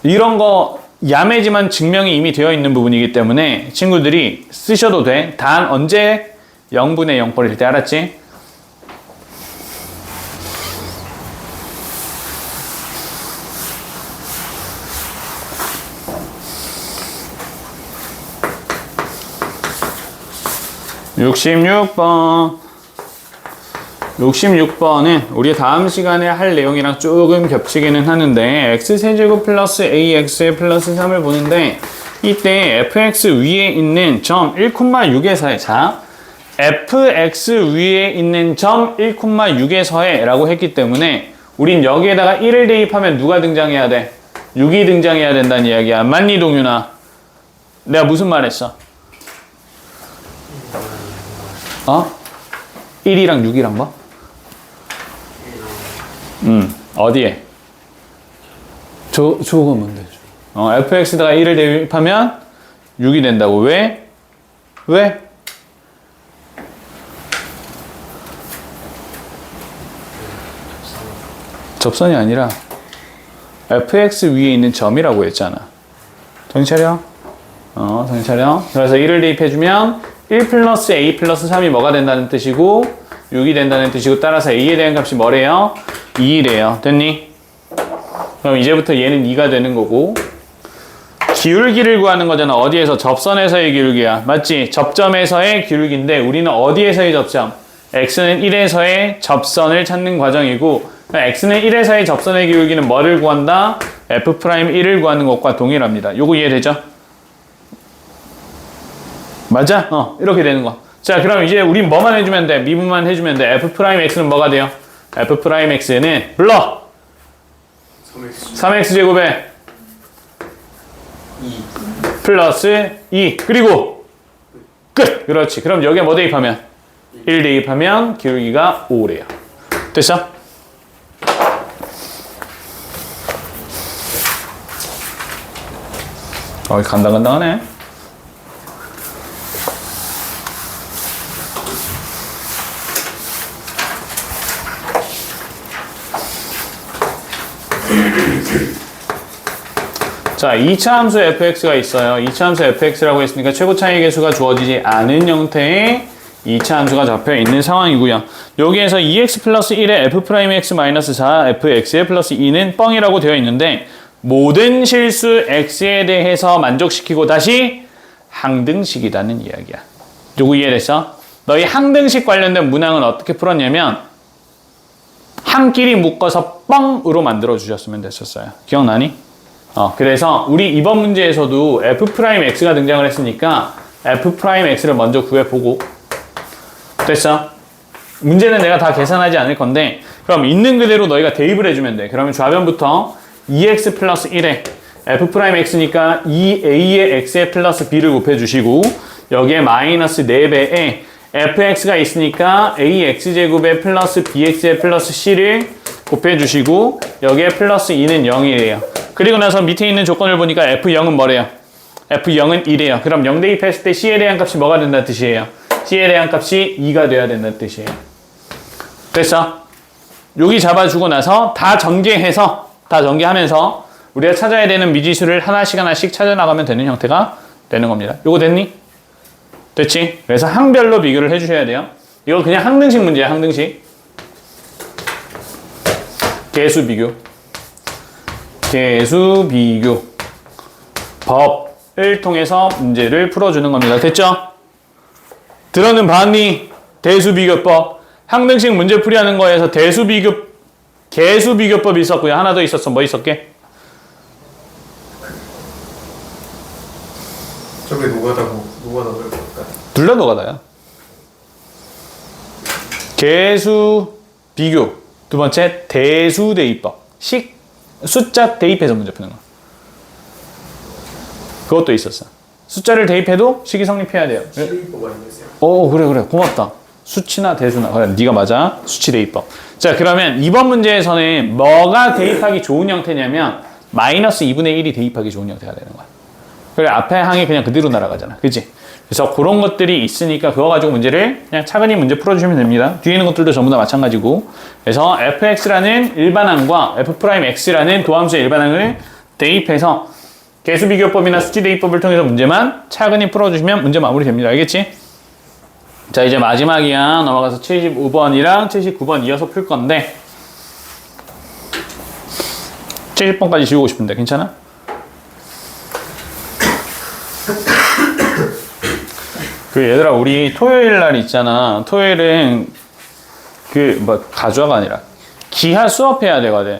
이런 거 야매지만 증명이 이미 되어 있는 부분이기 때문에 친구들이 쓰셔도 돼. 단 언제? 0분의 0 버릴 때. 알았지? (66번) 66번은 우리 다음 시간에 할 내용이랑 조금 겹치기는 하는데 x세제곱 플러스 ax의 플러스 3을 보는데 이때 fx 위에 있는 점 1,6에서의 자 fx 위에 있는 점 1,6에서의 라고 했기 때문에 우린 여기에다가 1을 대입하면 누가 등장해야 돼? 6이 등장해야 된다는 이야기야. 맞니 동윤아? 내가 무슨 말 했어? 1이랑 6이랑 뭐? 어디에? 저거 뭔데? fx에다가 1을 대입하면 6이 된다고. 왜? 왜? 접선이 아니라 fx 위에 있는 점이라고 했잖아. 정신 차려? 정신 차려. 그래서 1을 대입해주면 1 플러스 a 플러스 3이 뭐가 된다는 뜻이고 6이 된다는 뜻이고 따라서 a에 대한 값이 뭐래요? 2래요. 됐니? 그럼 이제부터 얘는 2가 되는 거고 기울기를 구하는 거잖아. 어디에서? 접선에서의 기울기야. 맞지? 접점에서의 기울기인데 우리는 어디에서의 접점? x는 1에서의 접선을 찾는 과정이고 x는 1에서의 접선의 기울기는 뭐를 구한다? f'1을 구하는 것과 동일합니다. 요거 이해되죠? 맞아? 이렇게 되는 거. 자, 그럼 이제 우린 뭐만 해주면 돼? 미분만 해주면 돼. f'x는 뭐가 돼요? f'x는 불러! 3x제곱에 2 플러스 2 그리고 끝! 그렇지. 그럼 여기에 뭐 대입하면? 1 대입하면 기울기가 5래요. 됐어? 간당간당하네. 자, 2차 함수 fx가 있어요. 2차 함수 fx라고 했으니까 최고 차이 계수가 주어지지 않은 형태의 2차 함수가 잡혀 있는 상황이고요. 여기에서 2x 플러스 1에 f'x 마이너스 4 fx에 플러스 2는 뻥이라고 되어 있는데 모든 실수 x에 대해서 만족시키고 다시 항등식이라는 이야기야. 요거 이해됐어? 너희 항등식 관련된 문항은 어떻게 풀었냐면 항끼리 묶어서 뻥으로 만들어 주셨으면 됐었어요. 기억나니? 그래서 우리 이번 문제에서도 f'x가 등장을 했으니까 f'x를 먼저 구해보고 됐어? 문제는 내가 다 계산하지 않을 건데 그럼 있는 그대로 너희가 대입을 해주면 돼. 그러면 좌변부터 2x 플러스 1에 f'x니까 2a의 x에 플러스 b를 곱해주시고 여기에 마이너스 4배에 fx가 있으니까 ax제곱에 플러스 bx에 플러스 c를 곱해주시고 여기에 플러스 2는 0이래요. 그리고 나서 밑에 있는 조건을 보니까 f0은 뭐래요? f0은 1이에요. 그럼 0 대입했을 때 c에 대한 값이 뭐가 된다는 뜻이에요? c에 대한 값이 2가 돼야 된다는 뜻이에요. 됐어? 여기 잡아주고 나서 다 전개하면서 우리가 찾아야 되는 미지수를 하나씩 찾아나가면 되는 형태가 되는 겁니다. 요거 됐니? 됐지? 그래서 항별로 비교를 해주셔야 돼요. 이거 그냥 항등식 문제야, 항등식. 계수 비교. 법을 통해서 문제를 풀어주는 겁니다. 됐죠? 들어는 봤니? 대수비교법. 항등식 문제 풀이하는 거에서 계수비교법이 있었고요. 하나 더 있었어. 뭐 있었게? 저게 노가다고 할까? 둘 다 노가다야. 계수비교. 두 번째, 대수대입법. 숫자 대입해서 문제 푸는 거. 그것도 있었어. 숫자를 대입해도 식이 성립해야 돼요. 실리법가 있어요. 그래. 고맙다. 수치나 대수나. 그래, 네가 맞아. 수치 대입법. 자, 그러면 이번 문제에서는 뭐가 대입하기 좋은 형태냐면 마이너스 2분의 1이 대입하기 좋은 형태가 되는 거야. 그래, 앞에 항이 그냥 그대로 날아가잖아. 그치? 그래서 그런 것들이 있으니까 그거 가지고 문제를 그냥 차근히 문제 풀어주시면 됩니다. 뒤에 있는 것들도 전부 다 마찬가지고. 그래서 fx라는 일반항과 f'x라는 도함수의 일반항을 대입해서 계수비교법이나 수치대입법을 통해서 문제만 차근히 풀어주시면 문제 마무리됩니다. 알겠지? 자, 이제 마지막이야. 넘어가서 75번이랑 79번 이어서 풀 건데 70번까지 지우고 싶은데 괜찮아? 얘들아, 우리 토요일 날 있잖아. 토요일은 가주아가 아니라 기하 수업해야 되거든.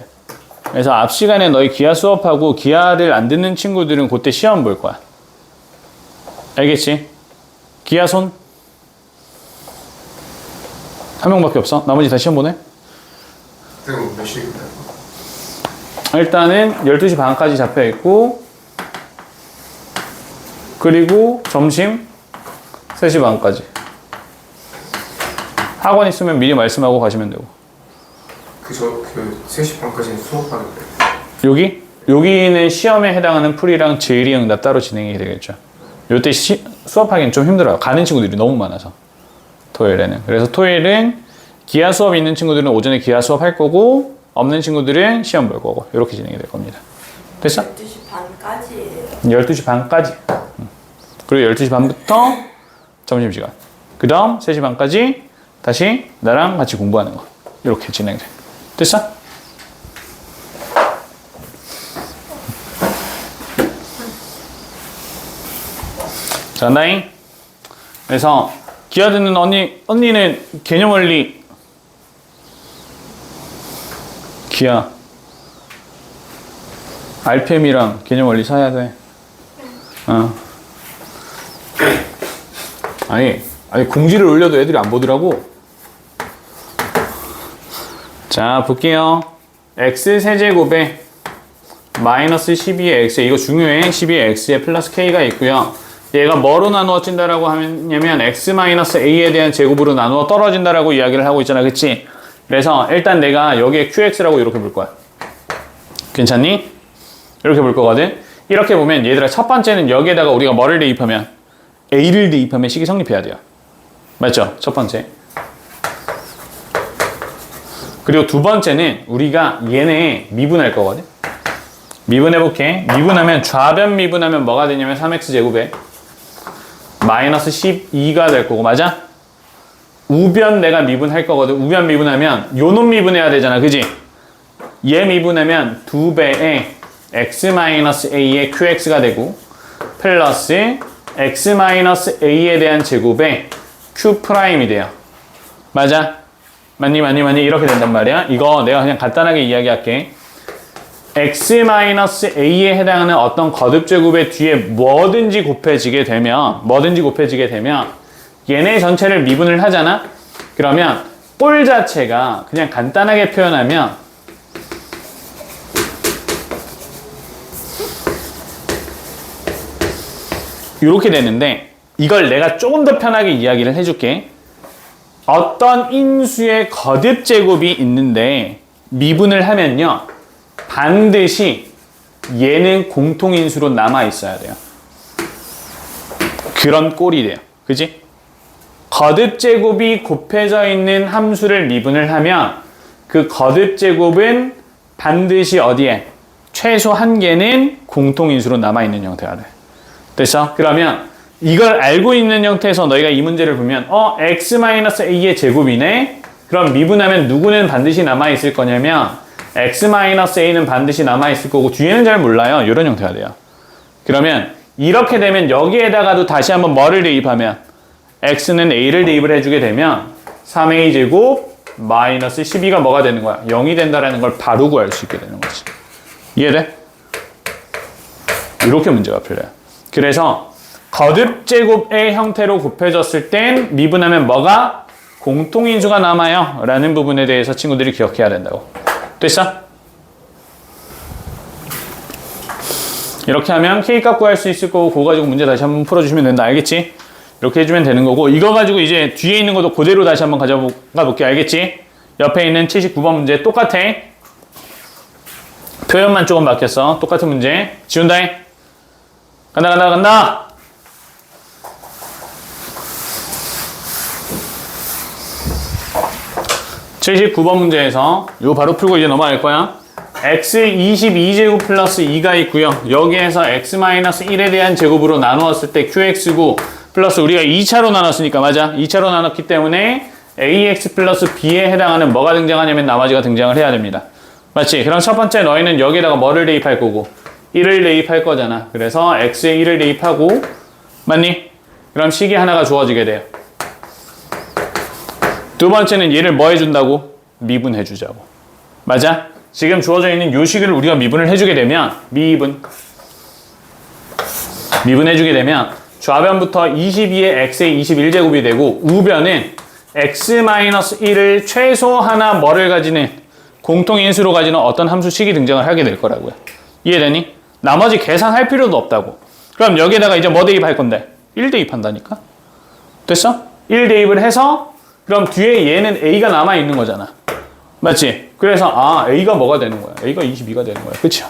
그래서 앞 시간에 너희 기하 수업하고 기하를 안 듣는 친구들은 그때 시험 볼 거야. 알겠지? 기하 손? 한 명밖에 없어? 나머지 다 시험 보내? 그럼 몇 시입니까? 일단은 12시 반까지 잡혀 있고 그리고 점심 3시 반까지. 학원 있으면 미리 말씀하고 가시면 되고. 3시 반까지는 수업하는데. 여기는 시험에 해당하는 풀이랑 질의응답 따로 진행이 되겠죠. 요때 수업하기는 좀 힘들어요. 가는 친구들이 너무 많아서. 토요일에는. 그래서 토요일은 기하 수업 있는 친구들은 오전에 기하 수업 할 거고 없는 친구들은 시험 볼 거고 이렇게 진행이 될 겁니다. 됐어? 12시 반까지예요. 12시 반까지. 그리고 12시 반부터 점심시간. 그 다음 3시 반까지 다시 나랑 같이 공부하는 거. 이렇게 진행돼. 됐어? 잘한다잉. 그래서 기아 듣는 언니는 개념 원리 기아 RPM이랑 개념 원리 사야 돼. 아니 공지를 올려도 애들이 안 보더라고. 자 볼게요. x 세제곱에 마이너스 12의 x, 이거 중요해. 12의 x에 플러스 k가 있고요. 얘가 뭐로 나누어진다라고 하냐면 x 마이너스 a에 대한 제곱으로 나누어 떨어진다라고 이야기를 하고 있잖아, 그치? 그래서 일단 내가 여기에 qx라고 이렇게 볼 거야. 괜찮니? 이렇게 볼 거거든. 이렇게 보면 얘들아, 첫 번째는 여기에다가 우리가 뭐를 대입하면 a를 대입하면 식이 성립해야 돼요. 맞죠? 첫 번째. 그리고 두 번째는 우리가 얘네 미분할 거거든. 미분해볼게. 미분하면 좌변 미분하면 뭐가 되냐면 3x제곱에 마이너스 12가 될 거고, 맞아? 우변 내가 미분할 거거든. 우변 미분하면 요놈 미분해야 되잖아, 그지? 얘 미분하면 2배의 x-a의 qx가 되고 플러스 x-a에 대한 제곱에 q'이 돼요. 맞아? 맞니? 이렇게 된단 말이야. 이거 내가 그냥 간단하게 이야기할게. x-a에 해당하는 어떤 거듭제곱의 뒤에 뭐든지 곱해지게 되면 얘네 전체를 미분을 하잖아? 그러면 꼴 자체가 그냥 간단하게 표현하면 이렇게 되는데, 이걸 내가 조금 더 편하게 이야기를 해줄게. 어떤 인수의 거듭제곱이 있는데 미분을 하면요, 반드시 얘는 공통인수로 남아있어야 돼요. 그런 꼴이 돼요. 그지? 거듭제곱이 곱해져 있는 함수를 미분을 하면 그 거듭제곱은 반드시 어디에? 최소 한 개는 공통인수로 남아있는 형태가 돼. 됐어? 그러면 이걸 알고 있는 형태에서 너희가 이 문제를 보면 x-a의 제곱이네? 그럼 미분하면 누구는 반드시 남아있을 거냐면 x-a는 반드시 남아있을 거고 뒤에는 잘 몰라요. 이런 형태가 돼요. 그러면 이렇게 되면 여기에다가도 다시 한번 뭐를 대입하면 x는 a를 대입을 해주게 되면 3a 제곱 마이너스 12가 뭐가 되는 거야? 0이 된다라는 걸 바로 구할 수 있게 되는 거지. 이해돼? 이렇게 문제가 풀려요. 그래서 거듭제곱의 형태로 곱해졌을 땐 미분하면 뭐가? 공통인수가 남아요 라는 부분에 대해서 친구들이 기억해야 된다고. 됐어? 이렇게 하면 K값 구할 수 있을 거고, 그거 가지고 문제 다시 한번 풀어주시면 된다. 알겠지? 이렇게 해주면 되는 거고, 이거 가지고 이제 뒤에 있는 것도 그대로 다시 한번 가져가 볼게. 알겠지? 옆에 있는 79번 문제 똑같아. 표현만 조금 바뀌었어. 똑같은 문제. 지운다잉. 간다. 79번 문제에서 이거 바로 풀고 이제 넘어갈 거야. x 22제곱 플러스 2가 있고요. 여기에서 x-1에 대한 제곱으로 나누었을 때 qx고, 플러스 우리가 2차로 나눴으니까, 맞아? 2차로 나눴기 때문에 ax 플러스 b에 해당하는 뭐가 등장하냐면 나머지가 등장을 해야 됩니다. 맞지? 그럼 첫 번째 너희는 여기에다가 뭐를 대입할 거고? 1을 대입할 거잖아. 그래서 x에 1을 대입하고, 맞니? 그럼 식이 하나가 주어지게 돼요. 두 번째는 얘를 뭐 해준다고? 미분해주자고. 맞아? 지금 주어져 있는 요 식을 우리가 미분을 해주게 되면, 미분해주게 되면 좌변부터 22의 x의 21제곱이 되고, 우변은 x-1을 최소 하나 뭐를 가지는, 공통인수로 가지는 어떤 함수식이 등장을 하게 될 거라고요. 이해되니? 나머지 계산할 필요도 없다고. 그럼 여기에다가 이제 뭐 대입할 건데? 1 대입한다니까? 됐어? 1 대입을 해서 그럼 뒤에 얘는 a가 남아있는 거잖아. 맞지? 그래서 a가 뭐가 되는 거야? a가 22가 되는 거야. 그쵸?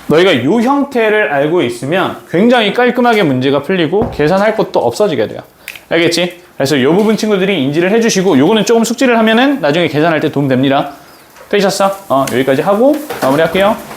너희가 이 형태를 알고 있으면 굉장히 깔끔하게 문제가 풀리고 계산할 것도 없어지게 돼요. 알겠지? 그래서 이 부분 친구들이 인지를 해주시고, 요거는 조금 숙지를 하면은 나중에 계산할 때 도움 됩니다. 되셨어? 여기까지 하고 마무리할게요.